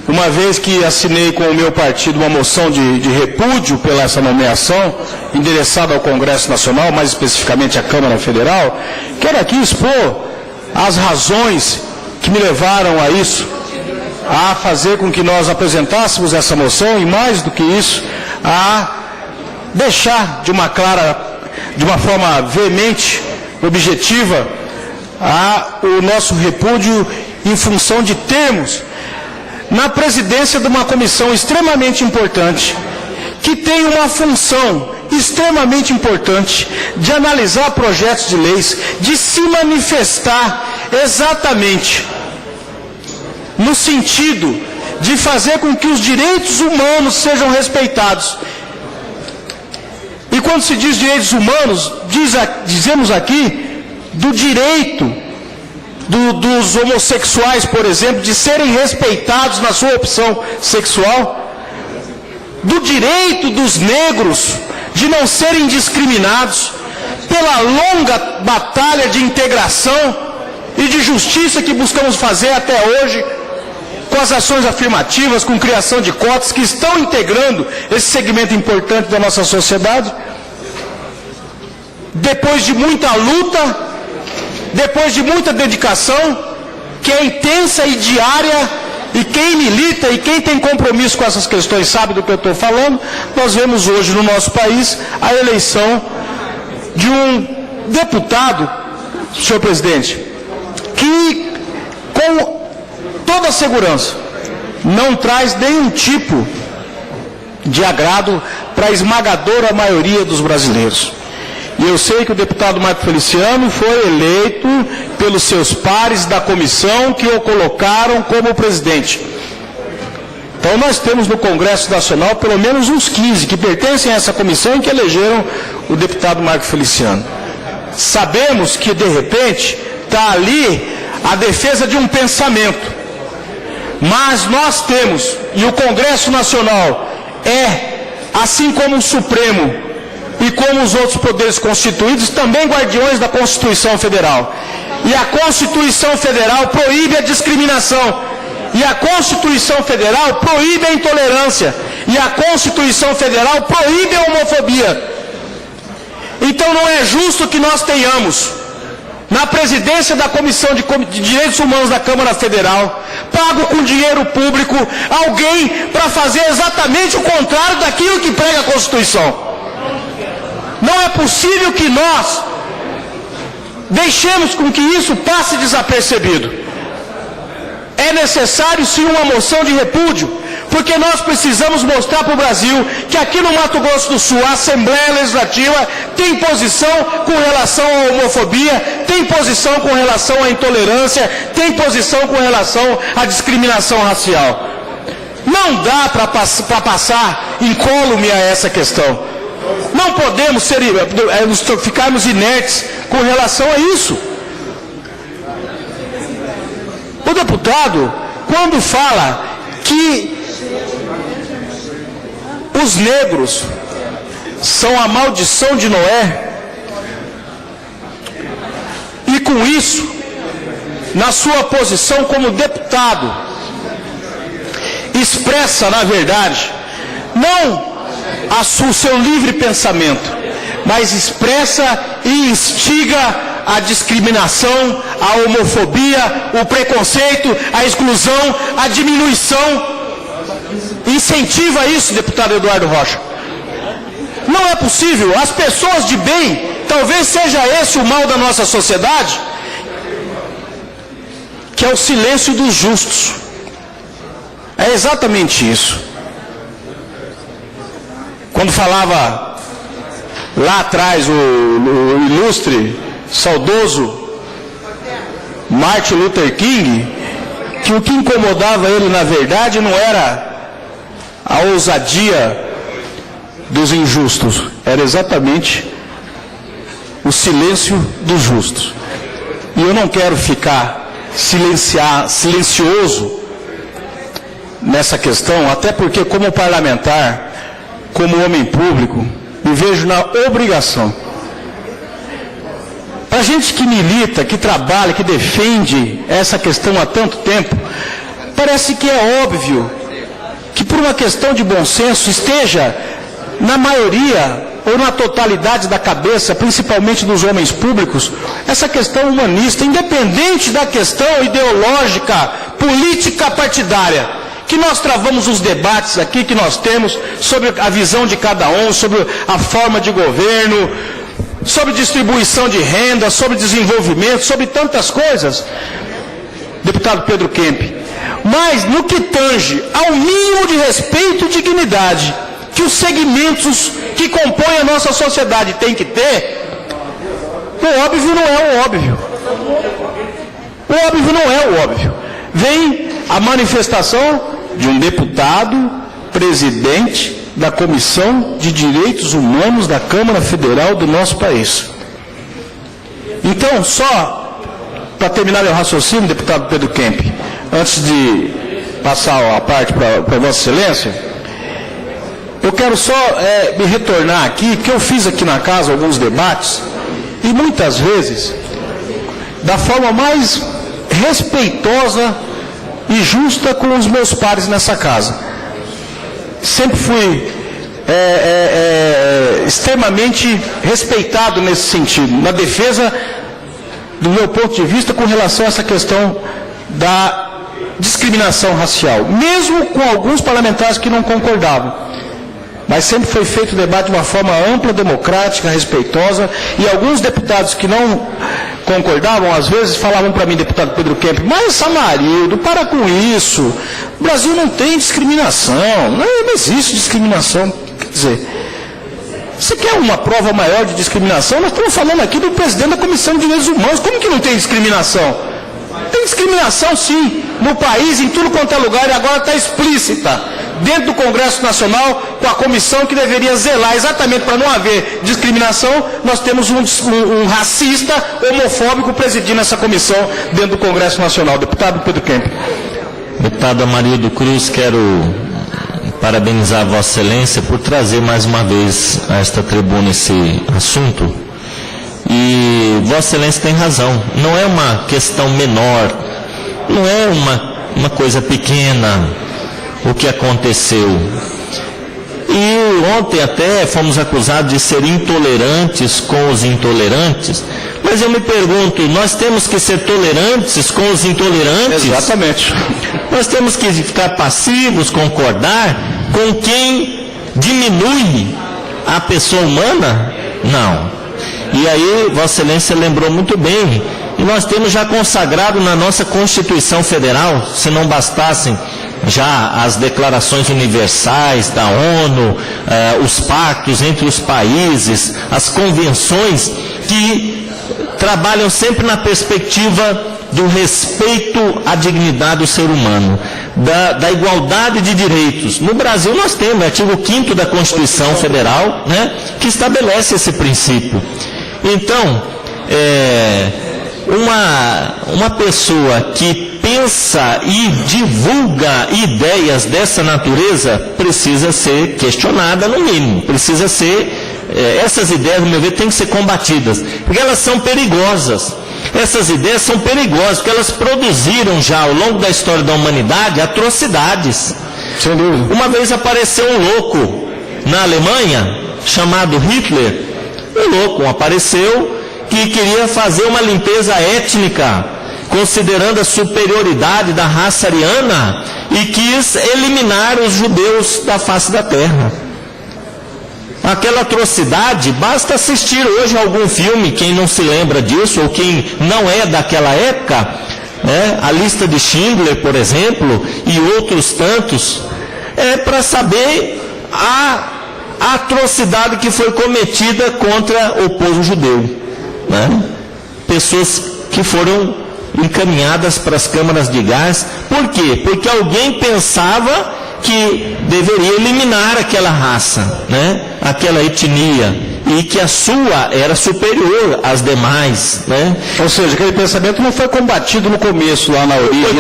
uma vez que assinei com o meu partido uma moção de repúdio pela essa nomeação, endereçada ao Congresso Nacional, mais especificamente à Câmara Federal, quero aqui expor as razões que me levaram a isso, a fazer com que nós apresentássemos essa moção e, mais do que isso, a deixar de uma forma veemente, objetiva, o nosso repúdio em função de termos na presidência de uma comissão extremamente importante, que tem uma função extremamente importante de analisar projetos de leis, de se manifestar exatamente no sentido de fazer com que os direitos humanos sejam respeitados. E quando se diz direitos humanos, dizemos aqui do direito dos homossexuais, por exemplo, de serem respeitados na sua opção sexual, do direito dos negros de não serem discriminados, pela longa batalha de integração e de justiça que buscamos fazer até hoje, com as ações afirmativas, com criação de cotas que estão integrando esse segmento importante da nossa sociedade. Depois de muita luta, depois de muita dedicação, que é intensa e diária, e quem milita e quem tem compromisso com essas questões sabe do que eu estou falando, nós vemos hoje no nosso país a eleição de um deputado, senhor presidente, que com toda a segurança não traz nenhum tipo de agrado para a esmagadora maioria dos brasileiros. E eu sei que o deputado Marcos Feliciano foi eleito pelos seus pares da comissão que o colocaram como presidente. Então nós temos no Congresso Nacional pelo menos uns 15 que pertencem a essa comissão e que elegeram o deputado Marcos Feliciano. Sabemos que de repente está ali a defesa de um pensamento. Mas nós temos, e o Congresso Nacional assim como o Supremo, e como os outros poderes constituídos, também guardiões da Constituição Federal. E a Constituição Federal proíbe a discriminação. E a Constituição Federal proíbe a intolerância. E a Constituição Federal proíbe a homofobia. Então não é justo que nós tenhamos, na presidência da Comissão de Direitos Humanos da Câmara Federal, pago com dinheiro público, alguém para fazer exatamente o contrário daquilo que prega a Constituição. Não é possível que nós deixemos com que isso passe desapercebido. É necessário sim uma moção de repúdio, porque nós precisamos mostrar para o Brasil que aqui no Mato Grosso do Sul a Assembleia Legislativa tem posição com relação à homofobia, tem posição com relação à intolerância, tem posição com relação à discriminação racial. Não dá para passar incólume a essa questão. Não podemos ficarmos inertes com relação a isso. O deputado, quando fala que os negros são a maldição de Noé, e com isso, na sua posição como deputado, expressa, na verdade, não o seu livre pensamento, mas expressa e instiga a discriminação, a homofobia, o preconceito, a exclusão, a diminuição. Incentiva isso, deputado Eduardo Rocha. Não é possível. As pessoas de bem, talvez seja esse o mal da nossa sociedade, que é o silêncio dos justos. É exatamente isso. Quando falava lá atrás o ilustre, saudoso Martin Luther King, que o que incomodava ele na verdade não era a ousadia dos injustos, era exatamente o silêncio dos justos. e eu não quero ficar silencioso nessa questão, até porque como parlamentar, como homem público, me vejo na obrigação. Para a gente que milita, que trabalha, que defende essa questão há tanto tempo, parece que é óbvio que por uma questão de bom senso esteja na maioria ou na totalidade da cabeça, principalmente dos homens públicos, essa questão humanista, independente da questão ideológica, política partidária, que nós travamos os debates aqui que nós temos sobre a visão de cada um, sobre a forma de governo, sobre distribuição de renda, sobre desenvolvimento, sobre tantas coisas, deputado Pedro Kemp. Mas no que tange ao mínimo de respeito e dignidade que os segmentos que compõem a nossa sociedade têm que ter, o óbvio não é o óbvio. O óbvio não é o óbvio. Vem a manifestação de um deputado, presidente da Comissão de Direitos Humanos da Câmara Federal do nosso país. Então, só para terminar meu raciocínio, deputado Pedro Kemp, antes de passar a parte para Vossa Excelência, eu quero só me retornar aqui, que eu fiz aqui na casa alguns debates, e muitas vezes, da forma mais respeitosa e justa com os meus pares nessa casa. Sempre fui extremamente respeitado nesse sentido, na defesa do meu ponto de vista com relação a essa questão da discriminação racial, mesmo com alguns parlamentares que não concordavam. Mas sempre foi feito o debate de uma forma ampla, democrática, respeitosa, e alguns deputados que não concordavam, às vezes falavam para mim, deputado Pedro Kemp, mas Samarildo, para com isso, o Brasil não tem discriminação, não existe discriminação. Quer dizer, você quer uma prova maior de discriminação? Nós estamos falando aqui do presidente da Comissão de Direitos Humanos, como que não tem discriminação? Tem discriminação sim, no país, em tudo quanto é lugar, e agora está explícita. Dentro do Congresso Nacional, com a comissão que deveria zelar exatamente para não haver discriminação, nós temos um racista homofóbico presidindo essa comissão dentro do Congresso Nacional. Deputado Pedro Kemp. Deputado Amarildo Cruz, quero parabenizar Vossa Excelência por trazer mais uma vez a esta tribuna esse assunto. E Vossa Excelência tem razão, não é uma questão menor, não é uma coisa pequena o que aconteceu. E ontem até fomos acusados de ser intolerantes com os intolerantes, mas eu me pergunto, nós temos que ser tolerantes com os intolerantes? Exatamente. Nós temos que ficar passivos, concordar com quem diminui a pessoa humana? Não. E aí, Vossa Excelência lembrou muito bem, e nós temos já consagrado na nossa Constituição Federal, se não bastassem já as declarações universais da ONU, os pactos entre os países, as convenções que trabalham sempre na perspectiva do respeito à dignidade do ser humano, da igualdade de direitos. No Brasil nós temos o artigo 5º da Constituição Federal, né, que estabelece esse princípio. Então, uma pessoa que pensa e divulga ideias dessa natureza precisa ser questionada no mínimo, precisa ser, essas ideias, no meu ver, têm que ser combatidas, porque elas são perigosas. Essas ideias são perigosas, porque elas produziram já, ao longo da história da humanidade, atrocidades. Sem dúvida. Uma vez apareceu um louco na Alemanha, chamado Hitler. Um louco apareceu que queria fazer uma limpeza étnica, considerando a superioridade da raça ariana, e quis eliminar os judeus da face da terra. Aquela atrocidade, basta assistir hoje a algum filme, quem não se lembra disso, ou quem não é daquela época, a lista de Schindler, por exemplo, e outros tantos, para saber a atrocidade que foi cometida contra o povo judeu. Pessoas que foram encaminhadas para as câmaras de gás. Por quê? Porque alguém pensava que deveria eliminar aquela raça, aquela etnia. e que a sua era superior às demais, né? Ou seja, aquele pensamento não foi combatido no começo, lá na origem,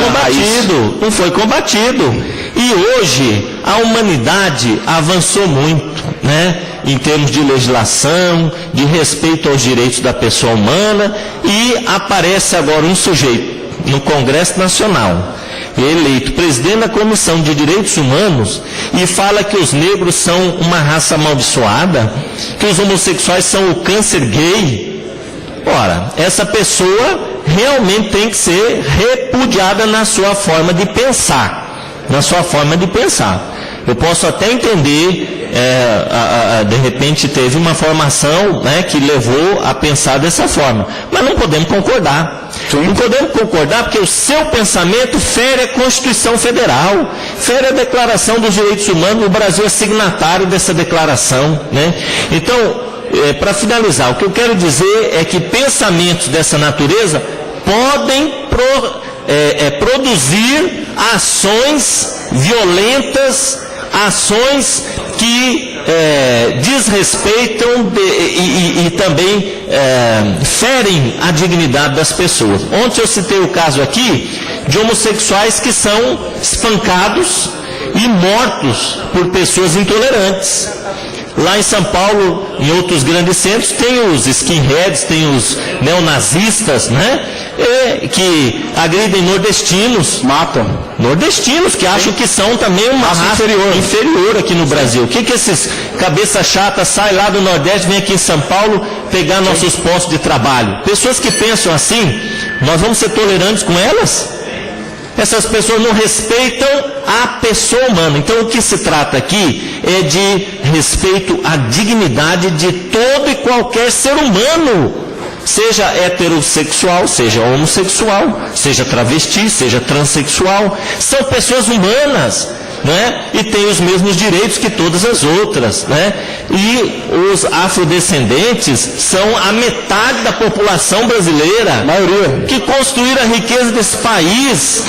Não foi combatido. E hoje a humanidade avançou muito, né? Em termos de legislação, de respeito aos direitos da pessoa humana, e aparece agora um sujeito no Congresso Nacional, eleito presidente da Comissão de Direitos Humanos, e fala que os negros são uma raça amaldiçoada, que os homossexuais são o câncer gay. Ora, essa pessoa realmente tem que ser repudiada na sua forma de pensar. Eu posso até entender, de repente teve uma formação, né, que levou a pensar dessa forma, mas não podemos concordar. Não podemos concordar porque o seu pensamento fere a Constituição Federal, fere a Declaração dos Direitos Humanos. O Brasil é signatário dessa declaração, né? Então, para finalizar, o que eu quero dizer é que pensamentos dessa natureza podem produzir ações violentas, ações que desrespeitam e também ferem a dignidade das pessoas. Ontem eu citei o caso aqui de homossexuais que são espancados e mortos por pessoas intolerantes. Lá em São Paulo, em outros grandes centros, tem os skinheads, tem os neonazistas, né? Que agridem nordestinos. Matam. Nordestinos, que acham que são também uma raça inferior aqui no Brasil. O que esses cabeça chata saem lá do Nordeste, vêm aqui em São Paulo pegar nossos postos de trabalho? Pessoas que pensam assim, nós vamos ser tolerantes com elas? Essas pessoas não respeitam a pessoa humana. Então, o que se trata aqui é de respeito à dignidade de todo e qualquer ser humano, seja heterossexual, seja homossexual, seja travesti, seja transexual. São pessoas humanas, né? E têm os mesmos direitos que todas as outras, né? E os afrodescendentes são a metade da população brasileira, maioria, que construíram a riqueza desse país.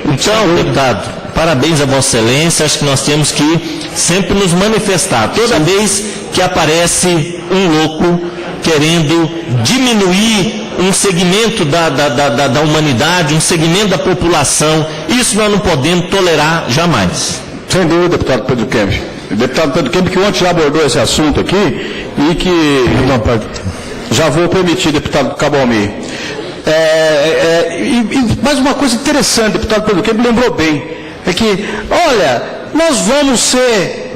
Então, deputado, parabéns a Vossa Excelência. Acho que nós temos que sempre nos manifestar. Toda vez que aparece um louco querendo diminuir um segmento da humanidade, um segmento da população, isso nós não podemos tolerar jamais. Sem dúvida, deputado Pedro Kemp. O deputado Pedro Kemp, que ontem já abordou esse assunto aqui, e que já vou permitir, deputado Cabalmi. Mais uma coisa interessante, deputado Pedro Kemp lembrou bem, é que, olha, nós vamos ser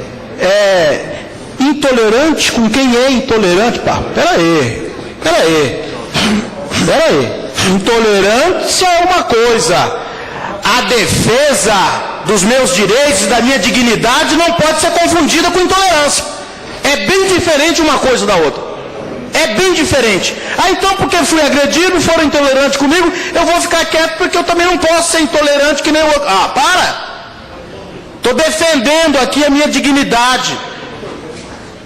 intolerantes com quem é intolerante. Peraí. Intolerância é uma coisa, a defesa dos meus direitos e da minha dignidade não pode ser confundida com intolerância. É bem diferente uma coisa da outra. É bem diferente. Então, porque fui agredido, foram intolerantes comigo, eu vou ficar quieto porque eu também não posso ser intolerante que nem o outro. Para! Estou defendendo aqui a minha dignidade.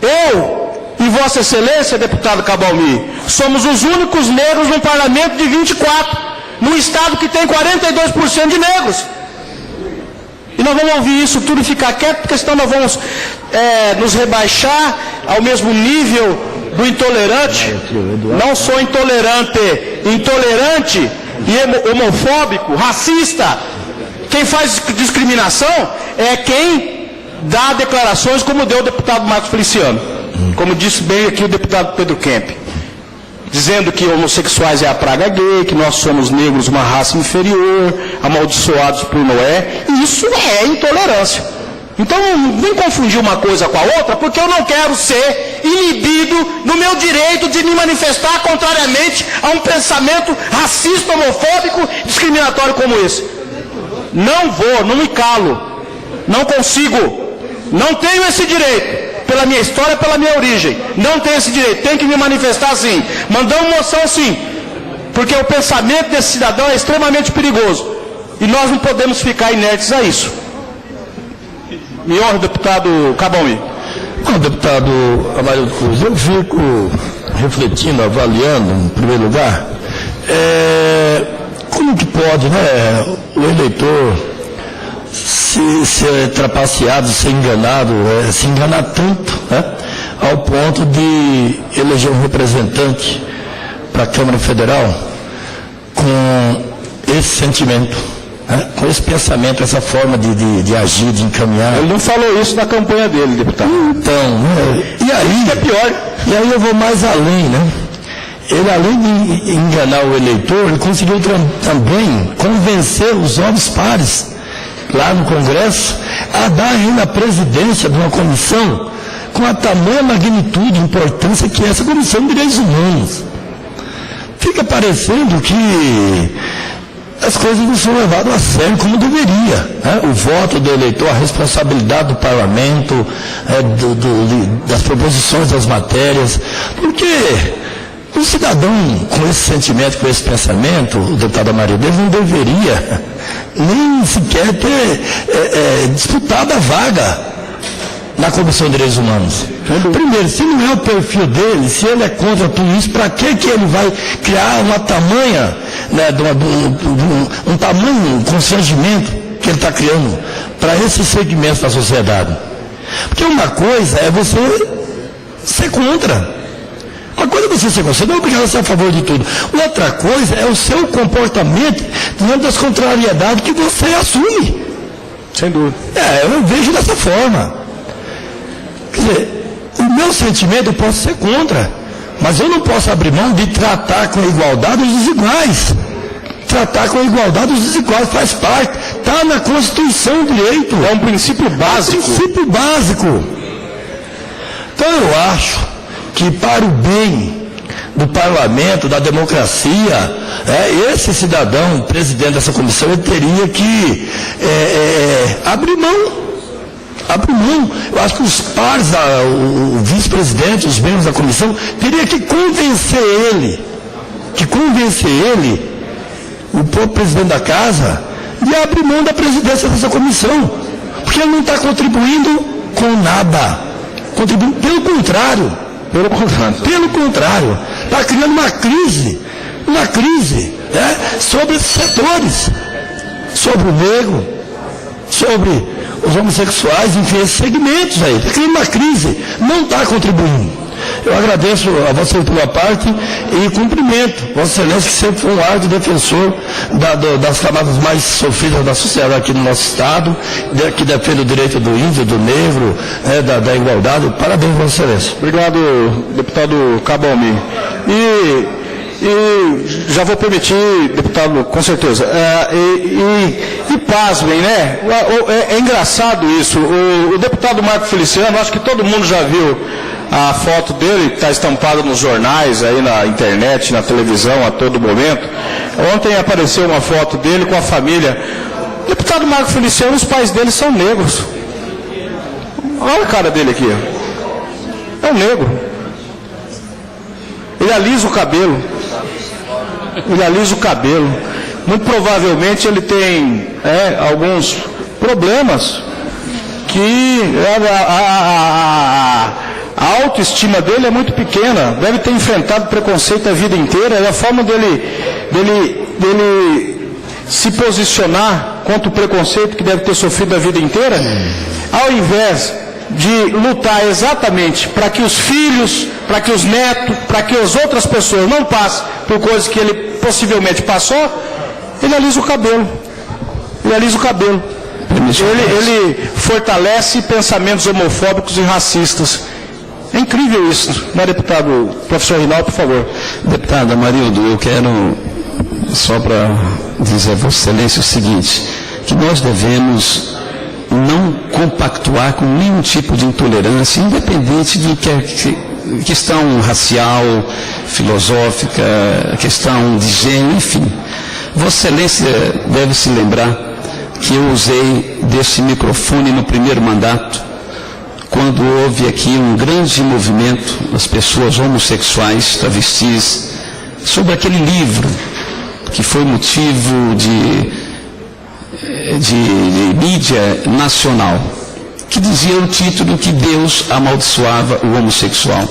Eu e Vossa Excelência, deputado Cabalmi, somos os únicos negros no parlamento de 24, num estado que tem 42% de negros. E nós vamos ouvir isso tudo e ficar quieto, porque senão nós vamos nos rebaixar ao mesmo nível do intolerante. Não sou intolerante e homofóbico, racista. Quem faz discriminação é quem dá declarações como deu o deputado Marcos Feliciano. Como disse bem aqui o deputado Pedro Kemp, dizendo que homossexuais é a praga gay, que nós somos negros uma raça inferior, amaldiçoados por Noé. Isso é intolerância. Então não vem confundir uma coisa com a outra, porque eu não quero ser inibido no meu direito de me manifestar contrariamente a um pensamento racista, homofóbico, discriminatório como esse. Não vou, não me calo, não consigo, não tenho esse direito. Pela minha história, pela minha origem, não tenho esse direito, tenho que me manifestar assim, mandando moção sim, porque o pensamento desse cidadão é extremamente perigoso, e nós não podemos ficar inertes a isso. Me honra, deputado Cabalmi. Bom, deputado Amarildo Cruz, eu fico refletindo, avaliando, em primeiro lugar, como que pode, né, o eleitor ser trapaceado, ser enganado, se enganar tanto, né, ao ponto de eleger um representante para a Câmara Federal com esse sentimento, né? Com esse pensamento, essa forma de agir, de encaminhar. Ele não falou isso na campanha dele, deputado. Então, e aí é pior. E aí eu vou mais além, né? Ele, além de enganar o eleitor, ele conseguiu também convencer os novos pares lá no Congresso a dar ainda a presidência de uma comissão com a tamanha magnitude e importância que é essa Comissão de Direitos Humanos. Fica parecendo que as coisas não são levadas a sério como deveria, né? O voto do eleitor, a responsabilidade do parlamento, das proposições das matérias, porque um cidadão com esse sentimento, com esse pensamento, o deputado Maria Deus não deveria nem sequer ter disputado a vaga na Comissão de Direitos Humanos. Primeiro, se não é o perfil dele, se ele é contra tudo isso, para que ele vai criar uma tamanha, né, um tamanho constrangimento que ele está criando para esses segmentos da sociedade? Porque uma coisa é você ser contra. Uma coisa é você ser contra, você não é obrigado a ser a favor de tudo. Outra coisa é o seu comportamento diante das contrariedades que você assume. Sem dúvida. Eu vejo dessa forma. Quer dizer, o meu sentimento eu posso ser contra, mas eu não posso abrir mão de tratar com igualdade os desiguais. Tratar com igualdade os desiguais faz parte, está na Constituição o direito. É um princípio básico. É um princípio básico. Então eu acho que para o bem do parlamento, da democracia, esse cidadão, presidente dessa comissão, ele teria que abrir mão. Eu acho que os pares, o vice-presidente, os membros da comissão, teria que convencer ele, o próprio presidente da casa, de abrir mão da presidência dessa comissão, porque ele não está contribuindo com nada, pelo contrário, está criando uma crise, sobre esses setores, sobre o negro, sobre os homossexuais, enfim, esses segmentos aí, está criando uma crise, não está contribuindo. Eu agradeço a você pela parte e cumprimento Vossa Excelência, que sempre foi um árduo defensor das camadas mais sofridas da sociedade aqui no nosso Estado, que defende o direito do índio, do negro, da igualdade. Parabéns, Vossa Excelência. Obrigado, deputado Cabo Almir. E já vou permitir, deputado, com certeza. E pasmem, né? É engraçado isso. O deputado Marco Feliciano, acho que todo mundo já viu a foto dele, que está estampada nos jornais, aí na internet, na televisão, a todo momento. Ontem apareceu uma foto dele com a família. O deputado Marco Feliciano, os pais dele são negros. Olha a cara dele aqui. É um negro. Ele alisa o cabelo. Muito provavelmente ele tem alguns problemas que a autoestima dele é muito pequena, deve ter enfrentado preconceito a vida inteira, e a forma dele se posicionar contra o preconceito que deve ter sofrido a vida inteira, ao invés de lutar exatamente para que os filhos, para que os netos, para que as outras pessoas não passem por coisas que ele possivelmente passou, ele alisa o cabelo. Ele fortalece pensamentos homofóbicos e racistas. É incrível isso, né, deputado? Professor Rinaldo, por favor. Deputada Marildo, eu quero, só para dizer a Vossa Excelência o seguinte, que nós devemos não compactuar com nenhum tipo de intolerância, independente de questão racial, filosófica, questão de gênero, enfim. Vossa Excelência deve se lembrar que eu usei desse microfone no primeiro mandato, quando houve aqui um grande movimento das pessoas homossexuais, travestis, sobre aquele livro que foi motivo de mídia nacional, que dizia o título que Deus amaldiçoava o homossexual.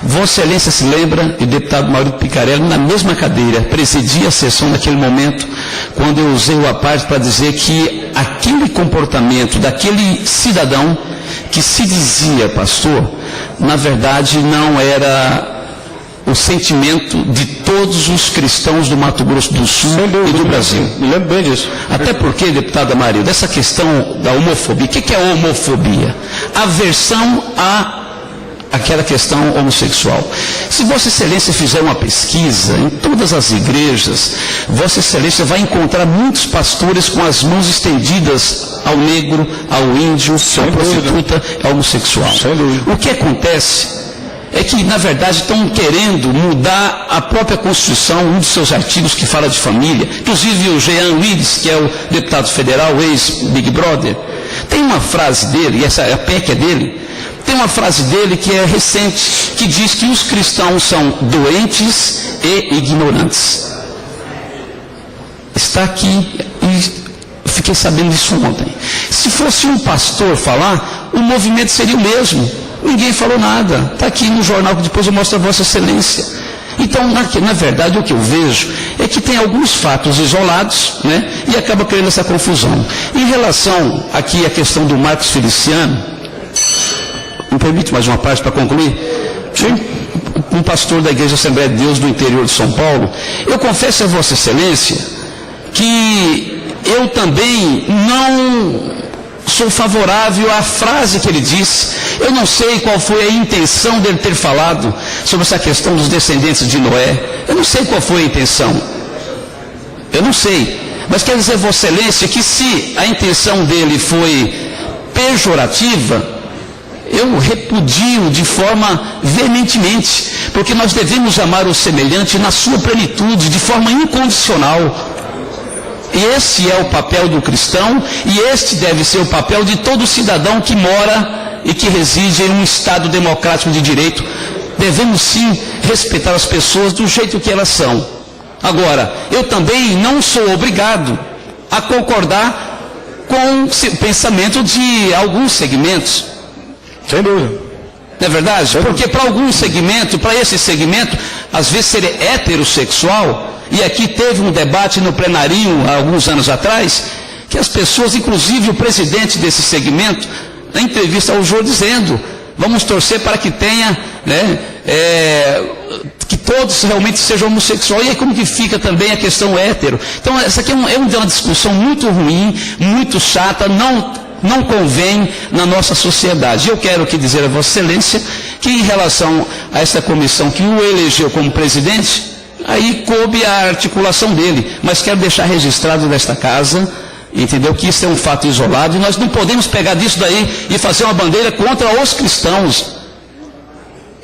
Vossa Excelência se lembra, e o deputado Maurício Picarelli, na mesma cadeira, presidia a sessão naquele momento, quando eu usei o à parte para dizer que aquele comportamento daquele cidadão que se dizia pastor, na verdade não era o sentimento de todos os cristãos do Mato Grosso do Sul e do Brasil. Me lembro bem disso. Até porque, deputada Maria, dessa questão da homofobia, o que é homofobia? Aversão àquela questão homossexual. Se Vossa Excelência fizer uma pesquisa em todas as igrejas, Vossa Excelência vai encontrar muitos pastores com as mãos estendidas ao negro, ao índio, à prostituta, ao homossexual. O que acontece é que, na verdade, estão querendo mudar a própria Constituição, um dos seus artigos que fala de família. Inclusive o Jean Willis, que é o deputado federal, ex-Big Brother, tem uma frase dele, e essa a PEC é dele, tem uma frase dele que é recente, que diz que os cristãos são doentes e ignorantes. Está aqui, e fiquei sabendo disso ontem. Se fosse um pastor falar, o movimento seria o mesmo. Ninguém falou nada. Está aqui no jornal que depois eu mostro a Vossa Excelência. Então, na verdade, o que eu vejo é que tem alguns fatos isolados, né, e acaba criando essa confusão. Em relação aqui à questão do Marcos Feliciano, me permite mais uma parte para concluir? Sim. Um pastor da Igreja Assembleia de Deus do interior de São Paulo, eu confesso a Vossa Excelência que eu também não sou favorável à frase que ele disse. Eu não sei qual foi a intenção dele ter falado sobre essa questão dos descendentes de Noé. Eu não sei qual foi a intenção. Eu não sei. Mas quero dizer, Vossa Excelência, que se a intenção dele foi pejorativa, eu repudio de forma veementemente, porque nós devemos amar o semelhante na sua plenitude, de forma incondicional. Esse é o papel do cristão e este deve ser o papel de todo cidadão que mora e que reside em um Estado democrático de direito. Devemos sim respeitar as pessoas do jeito que elas são. Agora, eu também não sou obrigado a concordar com o pensamento de alguns segmentos. Sem dúvida. Não é verdade? Porque para alguns segmentos, para esse segmento, às vezes ser heterossexual, e aqui teve um debate no plenarinho há alguns anos atrás, que as pessoas, inclusive o presidente desse segmento, na entrevista ao Jô, dizendo, vamos torcer para que tenha, né, que todos realmente sejam homossexuais. E aí como que fica também a questão hétero? Então essa aqui é uma discussão muito ruim, muito chata, não convém na nossa sociedade. Eu quero aqui dizer a Vossa Excelência que em relação a essa comissão que o elegeu como presidente, aí coube a articulação dele, mas quero deixar registrado nesta casa, entendeu, que isso é um fato isolado e nós não podemos pegar disso daí e fazer uma bandeira contra os cristãos,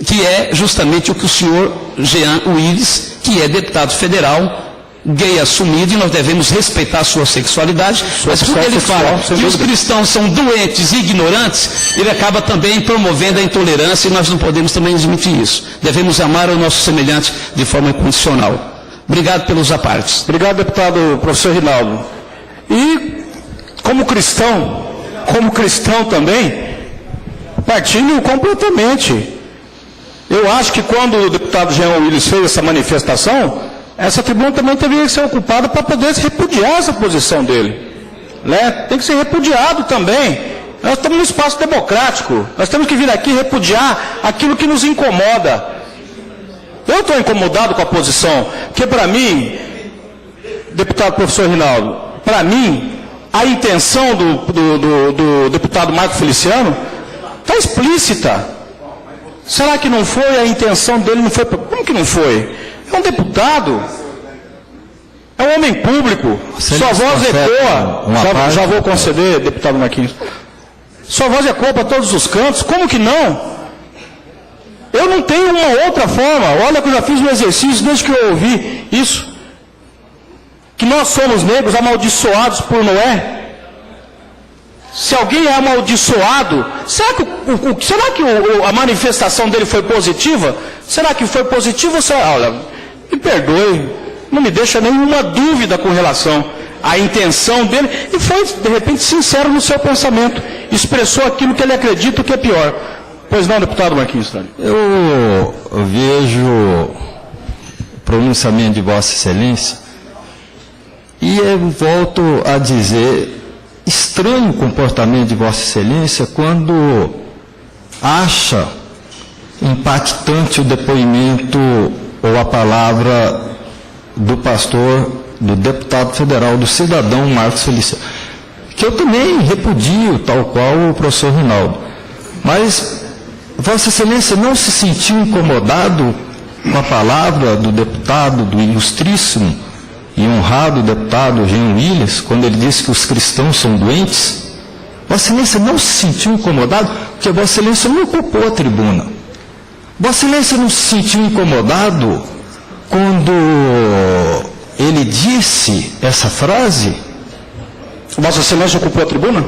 que é justamente o que o senhor Jean Willis, que é deputado federal, gay assumido, e nós devemos respeitar a sua sexualidade, mas quando ele fala que os cristãos são doentes e ignorantes, ele acaba também promovendo a intolerância e nós não podemos também admitir isso. Devemos amar o nosso semelhante de forma incondicional. Obrigado pelos apartes. Obrigado, deputado professor Rinaldo. E como cristão também, partilho completamente. Eu acho que quando o deputado Jean Willis fez essa manifestação, essa tribuna também deveria ser ocupada para poder repudiar essa posição dele. Né? Tem que ser repudiado também. Nós estamos num espaço democrático. Nós temos que vir aqui repudiar aquilo que nos incomoda. Eu estou incomodado com a posição, porque para mim, deputado professor Rinaldo, para mim, a intenção do deputado Marco Feliciano está explícita. Será que não foi a intenção dele? Não foi? Como que não foi? É um deputado, é um homem público, sua voz ecoa, já vou conceder, deputado Marquinhos, sua voz ecoa para todos os cantos, como que não? Eu não tenho uma outra forma, olha que eu já fiz um exercício desde que eu ouvi isso, que nós somos negros amaldiçoados por Noé. Se alguém é amaldiçoado, será que a manifestação dele foi positiva? Será que foi positiva? Olha, me perdoe, não me deixa nenhuma dúvida com relação à intenção dele, e foi, de repente, sincero no seu pensamento, expressou aquilo que ele acredita que é pior. Pois não, deputado Marquinhos? Eu vejo o pronunciamento de Vossa Excelência e eu volto a dizer, estranho o comportamento de Vossa Excelência quando acha impactante o depoimento ou a palavra do pastor, do deputado federal, do cidadão Marcos Feliciano, que eu também repudio, tal qual o professor Rinaldo. Mas Vossa Excelência não se sentiu incomodado com a palavra do deputado, do ilustríssimo e honrado deputado Jean Willis, quando ele disse que os cristãos são doentes? Vossa Excelência não se sentiu incomodado, porque Vossa Excelência não ocupou a tribuna. Vossa Excelência não se sentiu incomodado quando ele disse essa frase? Vossa Excelência ocupou a tribuna?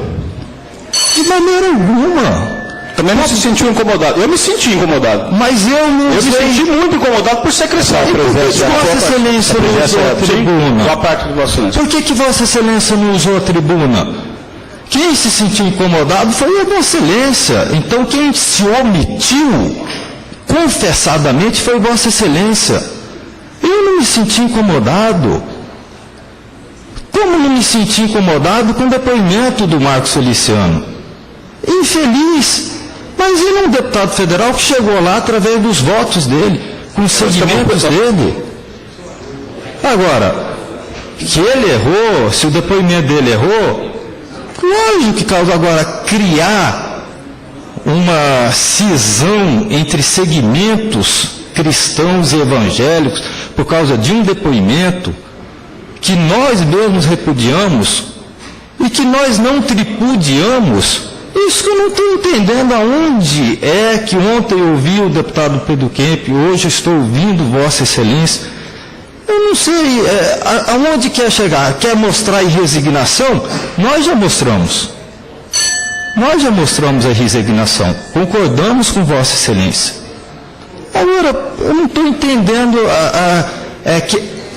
De maneira alguma. Também não se sentiu incomodado. Eu me senti incomodado. Mas eu não Eu me sei. senti muito incomodado por ser cristão. Por que Vossa Excelência não usou a tribuna? Boa parte do Vossa Excelência. Por que Vossa Excelência não usou a tribuna? Quem se sentiu incomodado foi a Vossa Excelência. Então quem se omitiu confessadamente foi Vossa Excelência. Eu não me senti incomodado. Como não me senti incomodado com o depoimento do Marcos Feliciano? Infeliz. Mas e um deputado federal que chegou lá através dos votos dele, com os segmentos dele? Agora, que ele errou, se o depoimento dele errou, lógico que causa. Agora, criar uma cisão entre segmentos cristãos e evangélicos por causa de um depoimento que nós mesmos repudiamos e que nós não tripudiamos, isso que eu não estou entendendo aonde é que ontem eu ouvi o deputado Pedro Kemp, hoje estou ouvindo Vossa Excelência. Eu não sei aonde quer chegar. Quer mostrar resignação? Nós já mostramos. Nós já mostramos a resignação. Concordamos com Vossa Excelência. Agora, eu não estou entendendo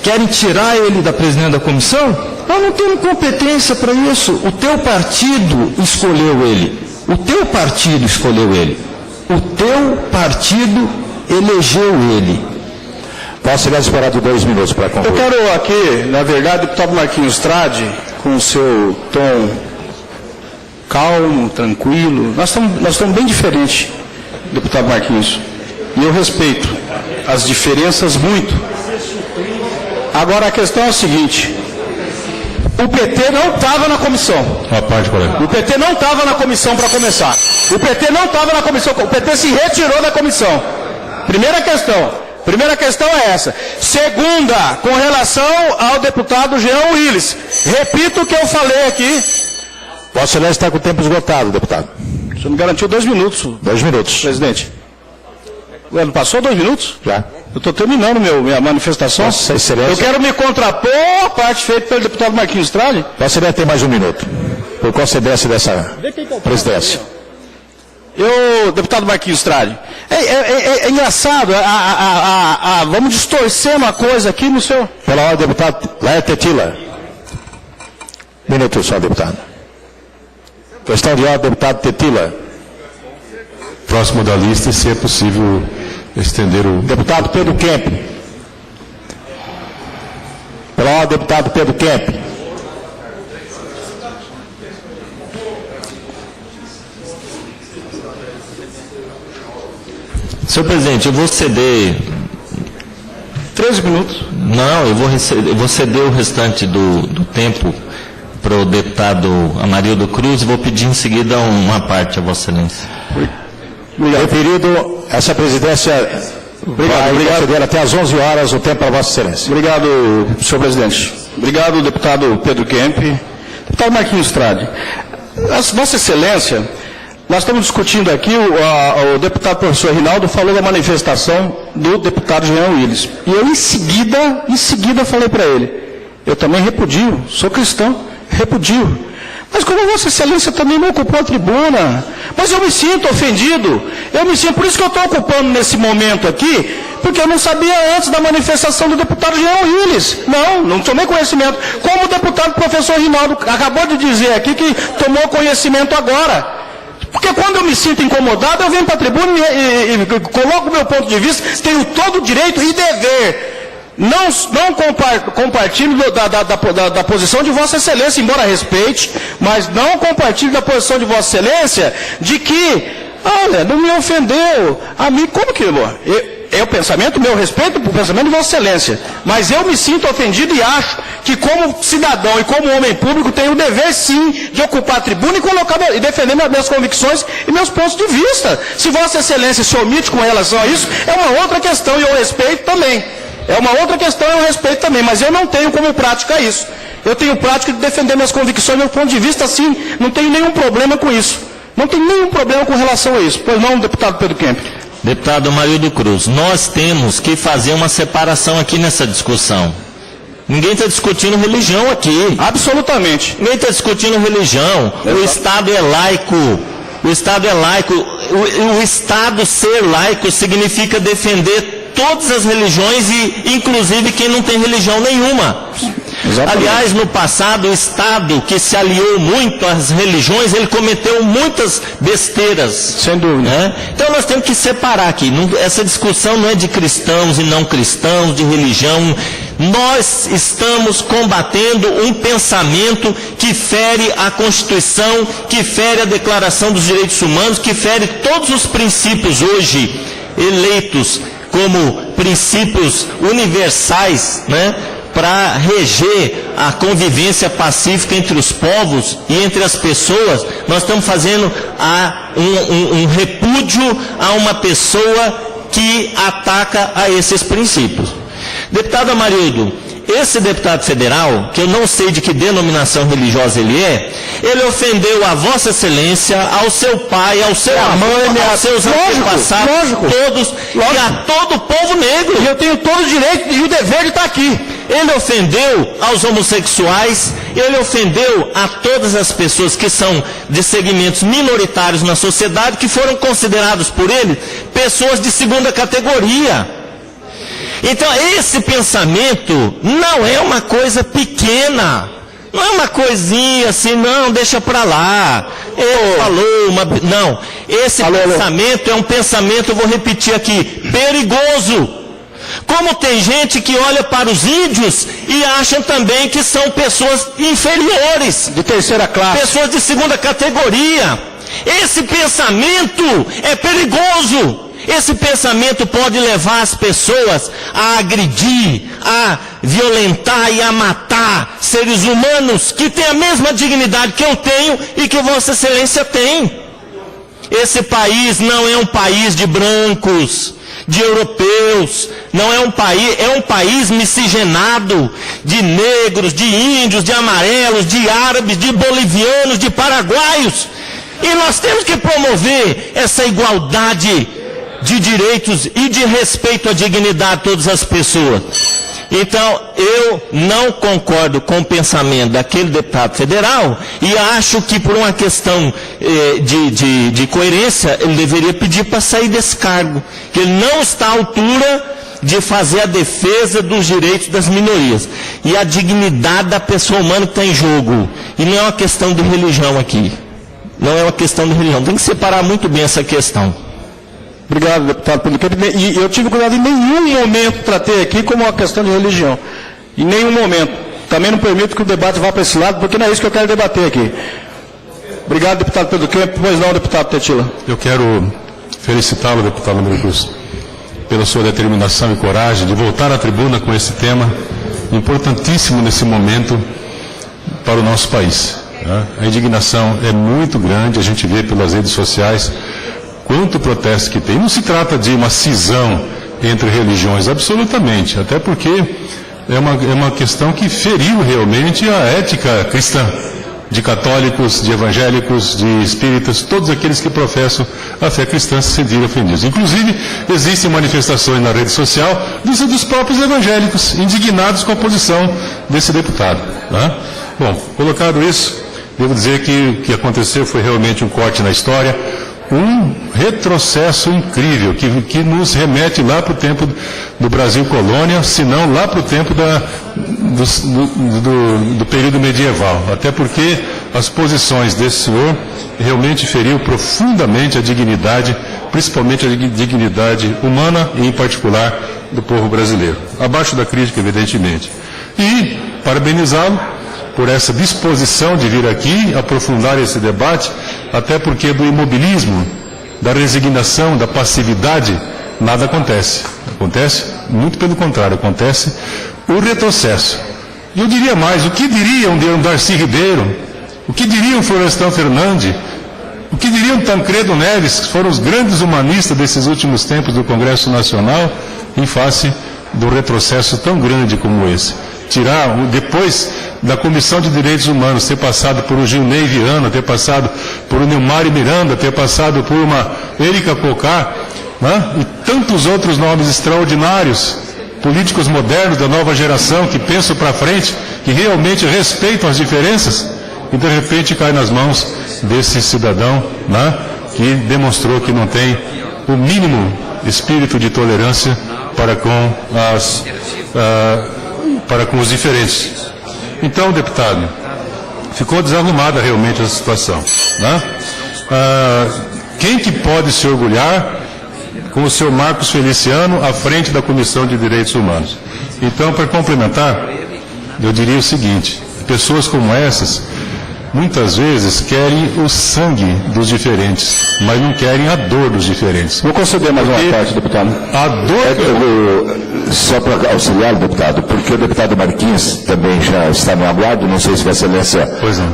querem tirar ele da presidência da comissão? Nós não temos competência para isso. O teu partido escolheu ele. O teu partido escolheu ele. O teu partido elegeu ele. Posso esperar de 2 minutos para concluir. Eu quero aqui, na verdade, o deputado Marquinhos Trade, com o seu tom calmo, tranquilo, nós estamos bem diferentes, deputado Marquinhos. E eu respeito as diferenças muito. Agora a questão é o seguinte: o PT não estava na comissão. A parte, colega. O PT não estava na comissão para começar. O PT não estava na comissão. O PT se retirou da comissão. Primeira questão é essa. Segunda, com relação ao deputado Jean Willis. Repito o que eu falei aqui. Vossa Excelência está com o tempo esgotado, deputado. O senhor me garantiu 2 minutos. 2 minutos. Presidente. Não passou 2 minutos? Já. Eu estou terminando minha manifestação. Vossa Excelência. Eu quero me contrapor à parte feita pelo deputado Marquinhos Trade. Vossa Excelência tem mais 1 minuto, por concedência dessa presidência. Deputado Marquinhos Trade, é engraçado, vamos distorcer uma coisa aqui no seu... Pela ordem, deputado Laia Tetila. Minuto só, deputado. Questão de ordem, deputado Tetila. Próximo da lista, se é possível estender o... Deputado Pedro Kemp. Pela ordem, deputado Pedro Kemp. Senhor presidente, eu vou ceder... 13 minutos. Não, eu vou ceder o restante do tempo para o deputado Amarildo Cruz e vou pedir em seguida uma parte a Vossa Excelência. Referido, essa presidência vai conceder até às 11 horas o tempo para Vossa Excelência. Obrigado, senhor presidente. Obrigado, deputado Pedro Kemp. Deputado Marquinhos Trade. Vossa Excelência, nós estamos discutindo aqui, o deputado professor Rinaldo falou da manifestação do deputado Jean Willis. E eu, em seguida falei para ele, eu também repudio, sou cristão, repudio. Mas como Vossa Excelência também não ocupou a tribuna, mas eu me sinto ofendido, por isso que eu estou ocupando nesse momento aqui, porque eu não sabia antes da manifestação do deputado Jean Willis. Não tomei conhecimento. Como o deputado professor Rinaldo acabou de dizer aqui que tomou conhecimento agora. Porque quando eu me sinto incomodado, eu venho para a tribuna e coloco o meu ponto de vista, tenho todo o direito e dever. Não compartilho da posição de Vossa Excelência, embora respeite, mas não compartilho da posição de Vossa Excelência de que Olha, não me ofendeu. A mim, como que... É o pensamento, meu respeito por pensamento de Vossa Excelência. Mas eu me sinto ofendido e acho que, como cidadão e como homem público, tenho o dever, sim, de ocupar a tribuna e defender minhas convicções e meus pontos de vista. Se Vossa Excelência se omite com relação a isso, é uma outra questão e eu respeito também. É uma outra questão e eu respeito também. Mas eu não tenho como prática isso. Eu tenho prática de defender minhas convicções, meu ponto de vista, sim, não tenho nenhum problema com isso. Não tenho nenhum problema com relação a isso. Pois não, deputado Pedro Kemp? Deputado Amarildo Cruz, nós temos que fazer uma separação aqui nessa discussão. Ninguém está discutindo religião aqui. Absolutamente. Ninguém está discutindo religião. O Estado é laico. O Estado é laico. O Estado ser laico significa defender todas as religiões e, inclusive, quem não tem religião nenhuma. Exatamente. Aliás, no passado, o Estado, que se aliou muito às religiões, ele cometeu muitas besteiras. Sem dúvida. Né? Então, nós temos que separar aqui. Essa discussão não é de cristãos e não cristãos, de religião. Nós estamos combatendo um pensamento que fere a Constituição, que fere a Declaração dos Direitos Humanos, que fere todos os princípios hoje eleitos como princípios universais, né, para reger a convivência pacífica entre os povos e entre as pessoas. Nós estamos fazendo um repúdio a uma pessoa que ataca a esses princípios. Deputado Amarildo, esse deputado federal, que eu não sei de que denominação religiosa ele ofendeu a Vossa Excelência, ao seu pai, ao seu avô, aos seus antepassados, todos, e a todo o povo negro. E eu tenho todo o direito e o dever de estar aqui. Ele ofendeu aos homossexuais, ele ofendeu a todas as pessoas que são de segmentos minoritários na sociedade, que foram considerados por ele pessoas de segunda categoria. Então, esse pensamento não é uma coisa pequena, não é uma coisinha assim, não, deixa para lá. Ele falou, não, esse pensamento é um pensamento, eu vou repetir aqui, perigoso. Como tem gente que olha para os índios e acham também que são pessoas inferiores, de terceira classe, pessoas de segunda categoria. Esse pensamento é perigoso. Esse pensamento pode levar as pessoas a agredir, a violentar e a matar seres humanos que têm a mesma dignidade que eu tenho e que Vossa Excelência tem. Esse país não é um país de brancos, de europeus, não é um país miscigenado de negros, de índios, de amarelos, de árabes, de bolivianos, de paraguaios. E nós temos que promover essa igualdade de direitos e de respeito à dignidade de todas as pessoas. Então, eu não concordo com o pensamento daquele deputado federal e acho que por uma questão de coerência, ele deveria pedir para sair desse cargo, que ele não está à altura de fazer a defesa dos direitos das minorias e a dignidade da pessoa humana que está em jogo. E não é uma questão de religião aqui. Não é uma questão de religião. Tem que separar muito bem essa questão. Obrigado, deputado Pedro Kemp. E eu tive cuidado em nenhum momento tratei aqui como uma questão de religião. Em nenhum momento. Também não permito que o debate vá para esse lado, porque não é isso que eu quero debater aqui. Obrigado, deputado Pedro Kemp. Pois não, deputado Tetila. Eu quero felicitá-lo, deputado Amarildo Cruz, pela sua determinação e coragem de voltar à tribuna com esse tema importantíssimo nesse momento para o nosso país. A indignação é muito grande, a gente vê pelas redes sociais quanto protesto que tem. Não se trata de uma cisão entre religiões, absolutamente, até porque é uma questão que feriu realmente a ética cristã, de católicos, de evangélicos, de espíritas, todos aqueles que professam a fé cristã se sentiram ofendidos. Inclusive, existem manifestações na rede social dos próprios evangélicos, indignados com a posição desse deputado. Né? Bom, colocado isso, devo dizer que o que aconteceu foi realmente um corte na história, um retrocesso incrível, que nos remete lá para o tempo do Brasil colônia, se não lá para o tempo do período medieval. Até porque as posições desse senhor realmente feriu profundamente a dignidade, principalmente a dignidade humana e, em particular, do povo brasileiro. Abaixo da crítica, evidentemente. E parabenizá-lo por essa disposição de vir aqui aprofundar esse debate, até porque do imobilismo da resignação, da passividade, nada acontece. Acontece, muito pelo contrário, acontece o retrocesso. E eu diria mais, o que diriam de Darcy Ribeiro? O que diriam Florestan Fernandes? O que diriam Tancredo Neves, que foram os grandes humanistas desses últimos tempos do Congresso Nacional, em face do retrocesso tão grande como esse? Depois da Comissão de Direitos Humanos ter passado por o Gilney Viana, ter passado por o Nilmar Miranda, ter passado por uma Érica Cocá, né? E tantos outros nomes extraordinários, políticos modernos da nova geração, que pensam para frente, que realmente respeitam as diferenças, e de repente cai nas mãos desse cidadão, né? Que demonstrou que não tem o mínimo espírito de tolerância para com os diferentes. Então, deputado, ficou desarrumada realmente essa situação, né? Quem que pode se orgulhar com o senhor Marcos Feliciano à frente da Comissão de Direitos Humanos? Então, para complementar, eu diria o seguinte: pessoas como essas muitas vezes querem o sangue dos diferentes, mas não querem a dor dos diferentes. Vou conceder mais uma parte, deputado. A dor... Só para auxiliar, deputado, porque o deputado Marquinhos também já está no aguardo, não sei se Vossa Excelência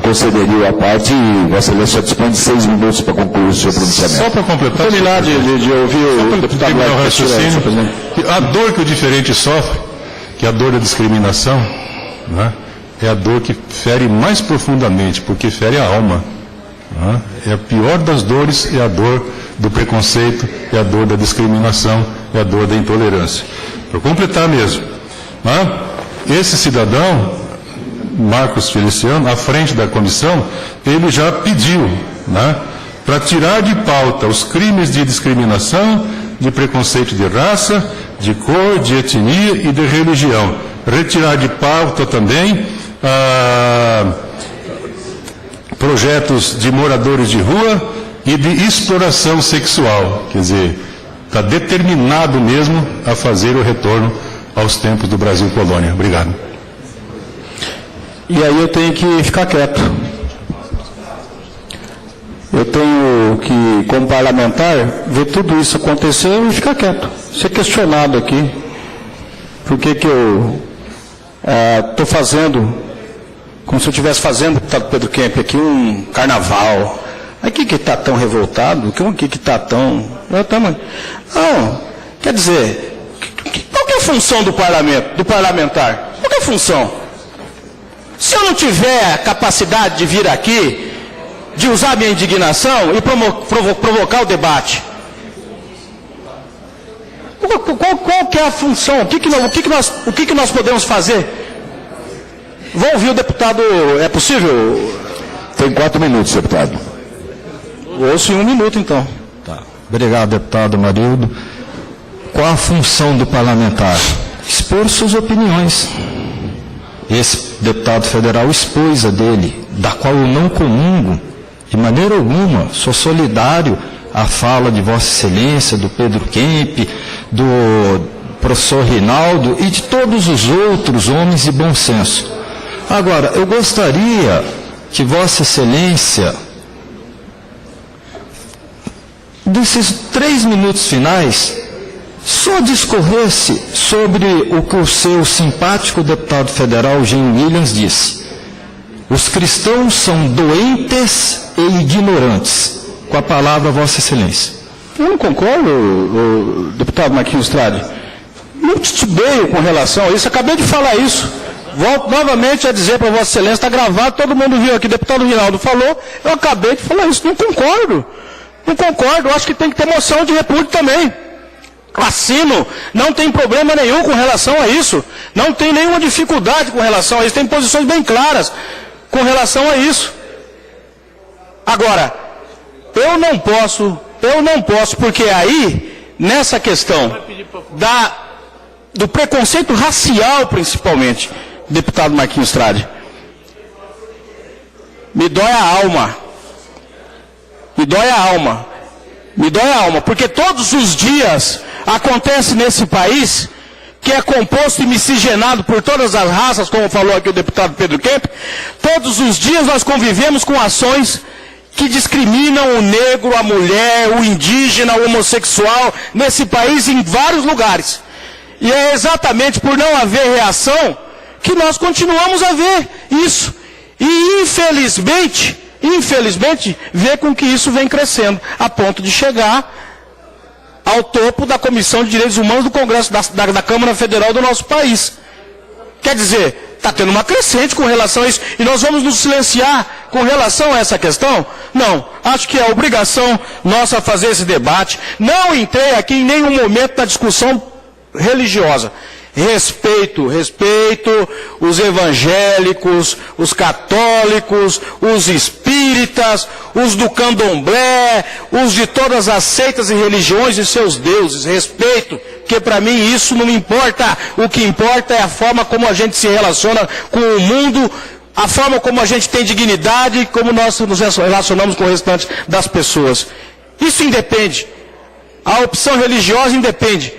concederia a parte, e Vossa Excelência só dispõe de 6 minutos para concluir o seu pronunciamento. Só para completar... Terminar de ouvir o deputado Marquinhos. A dor que o diferente sofre, que é a dor da discriminação, né? É a dor que fere mais profundamente, porque fere a alma. Né? É a pior das dores, é a dor do preconceito, é a dor da discriminação, é a dor da intolerância. Para completar mesmo, né? Esse cidadão, Marcos Feliciano, à frente da comissão, ele já pediu, né, para tirar de pauta os crimes de discriminação, de preconceito de raça, de cor, de etnia e de religião. Retirar de pauta também projetos de moradores de rua e de exploração sexual. Quer dizer, está determinado mesmo a fazer o retorno aos tempos do Brasil colônia. Obrigado. E aí eu tenho que ficar quieto. Eu tenho que, como parlamentar, ver tudo isso acontecer e ficar quieto. Ser questionado aqui. Por que eu estou fazendo, como se eu estivesse fazendo, deputado Pedro Kemp, aqui um carnaval. Aí que está tão revoltado? Que está tão... Não, quer dizer, qual que é a função do parlamento, do parlamentar? Qual que é a função? Se eu não tiver a capacidade de vir aqui, de usar a minha indignação e provocar o debate, qual que é a função? O que nós podemos fazer? Vou ouvir o deputado, é possível? Tem 4 minutos, deputado. Ouço em 1 minuto, então. Tá. Obrigado, deputado Marildo. Qual a função do parlamentar? Expor suas opiniões. Esse deputado federal expôs a dele, da qual eu não comungo, de maneira alguma. Sou solidário à fala de Vossa Excelência, do Pedro Kemp, do professor Rinaldo e de todos os outros homens de bom senso. Agora, eu gostaria que Vossa Excelência, desses 3 minutos finais, só discorresse sobre o que o seu simpático deputado federal, Jean Williams, disse. Os cristãos são doentes e ignorantes. Com a palavra, Vossa Excelência. Eu não concordo, deputado Marquinhos Trade. Não titubeio com relação a isso, acabei de falar isso. Volto novamente a dizer para Vossa Excelência, está gravado, todo mundo viu aqui, o deputado Rinaldo falou, eu acabei de falar isso, não concordo, eu acho que tem que ter moção de repúdio também. Assino, não tem problema nenhum com relação a isso, não tem nenhuma dificuldade com relação a isso, tem posições bem claras com relação a isso. Agora, eu não posso, porque aí, nessa questão do preconceito racial principalmente, deputado Marquinhos Trade, me dói a alma, porque todos os dias acontece nesse país, que é composto e miscigenado por todas as raças, como falou aqui o deputado Pedro Kemp, todos os dias nós convivemos com ações que discriminam o negro, a mulher, o indígena, o homossexual, nesse país em vários lugares. E é exatamente por não haver reação que nós continuamos a ver isso. E infelizmente, ver com que isso vem crescendo, a ponto de chegar ao topo da Comissão de Direitos Humanos do Congresso da Câmara Federal do nosso país. Quer dizer, está tendo uma crescente com relação a isso, e nós vamos nos silenciar com relação a essa questão? Não, acho que é obrigação nossa fazer esse debate. Não entrei aqui em nenhum momento na discussão religiosa. Respeito os evangélicos, os católicos, os espíritas, os do candomblé, os de todas as seitas e religiões e seus deuses. Respeito, porque para mim isso não me importa. O que importa é a forma como a gente se relaciona com o mundo, a forma como a gente tem dignidade e como nós nos relacionamos com o restante das pessoas. Isso independe. A opção religiosa independe.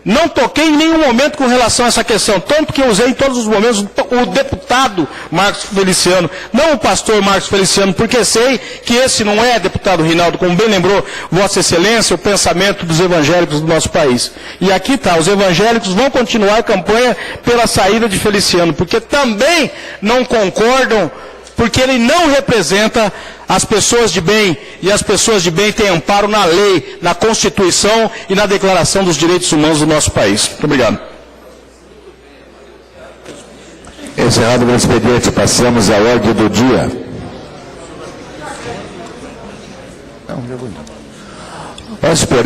Não toquei em nenhum momento com relação a essa questão, tanto que eu usei em todos os momentos o deputado Marcos Feliciano, não o pastor Marcos Feliciano, porque sei que esse não é, deputado Rinaldo, como bem lembrou Vossa Excelência, o pensamento dos evangélicos do nosso país. E aqui está, os evangélicos vão continuar a campanha pela saída de Feliciano, porque também não concordam, porque ele não representa as pessoas de bem, e as pessoas de bem têm amparo na lei, na Constituição e na Declaração dos Direitos Humanos do nosso país. Muito obrigado. Encerrado o expediente, passamos à ordem do dia. Vamos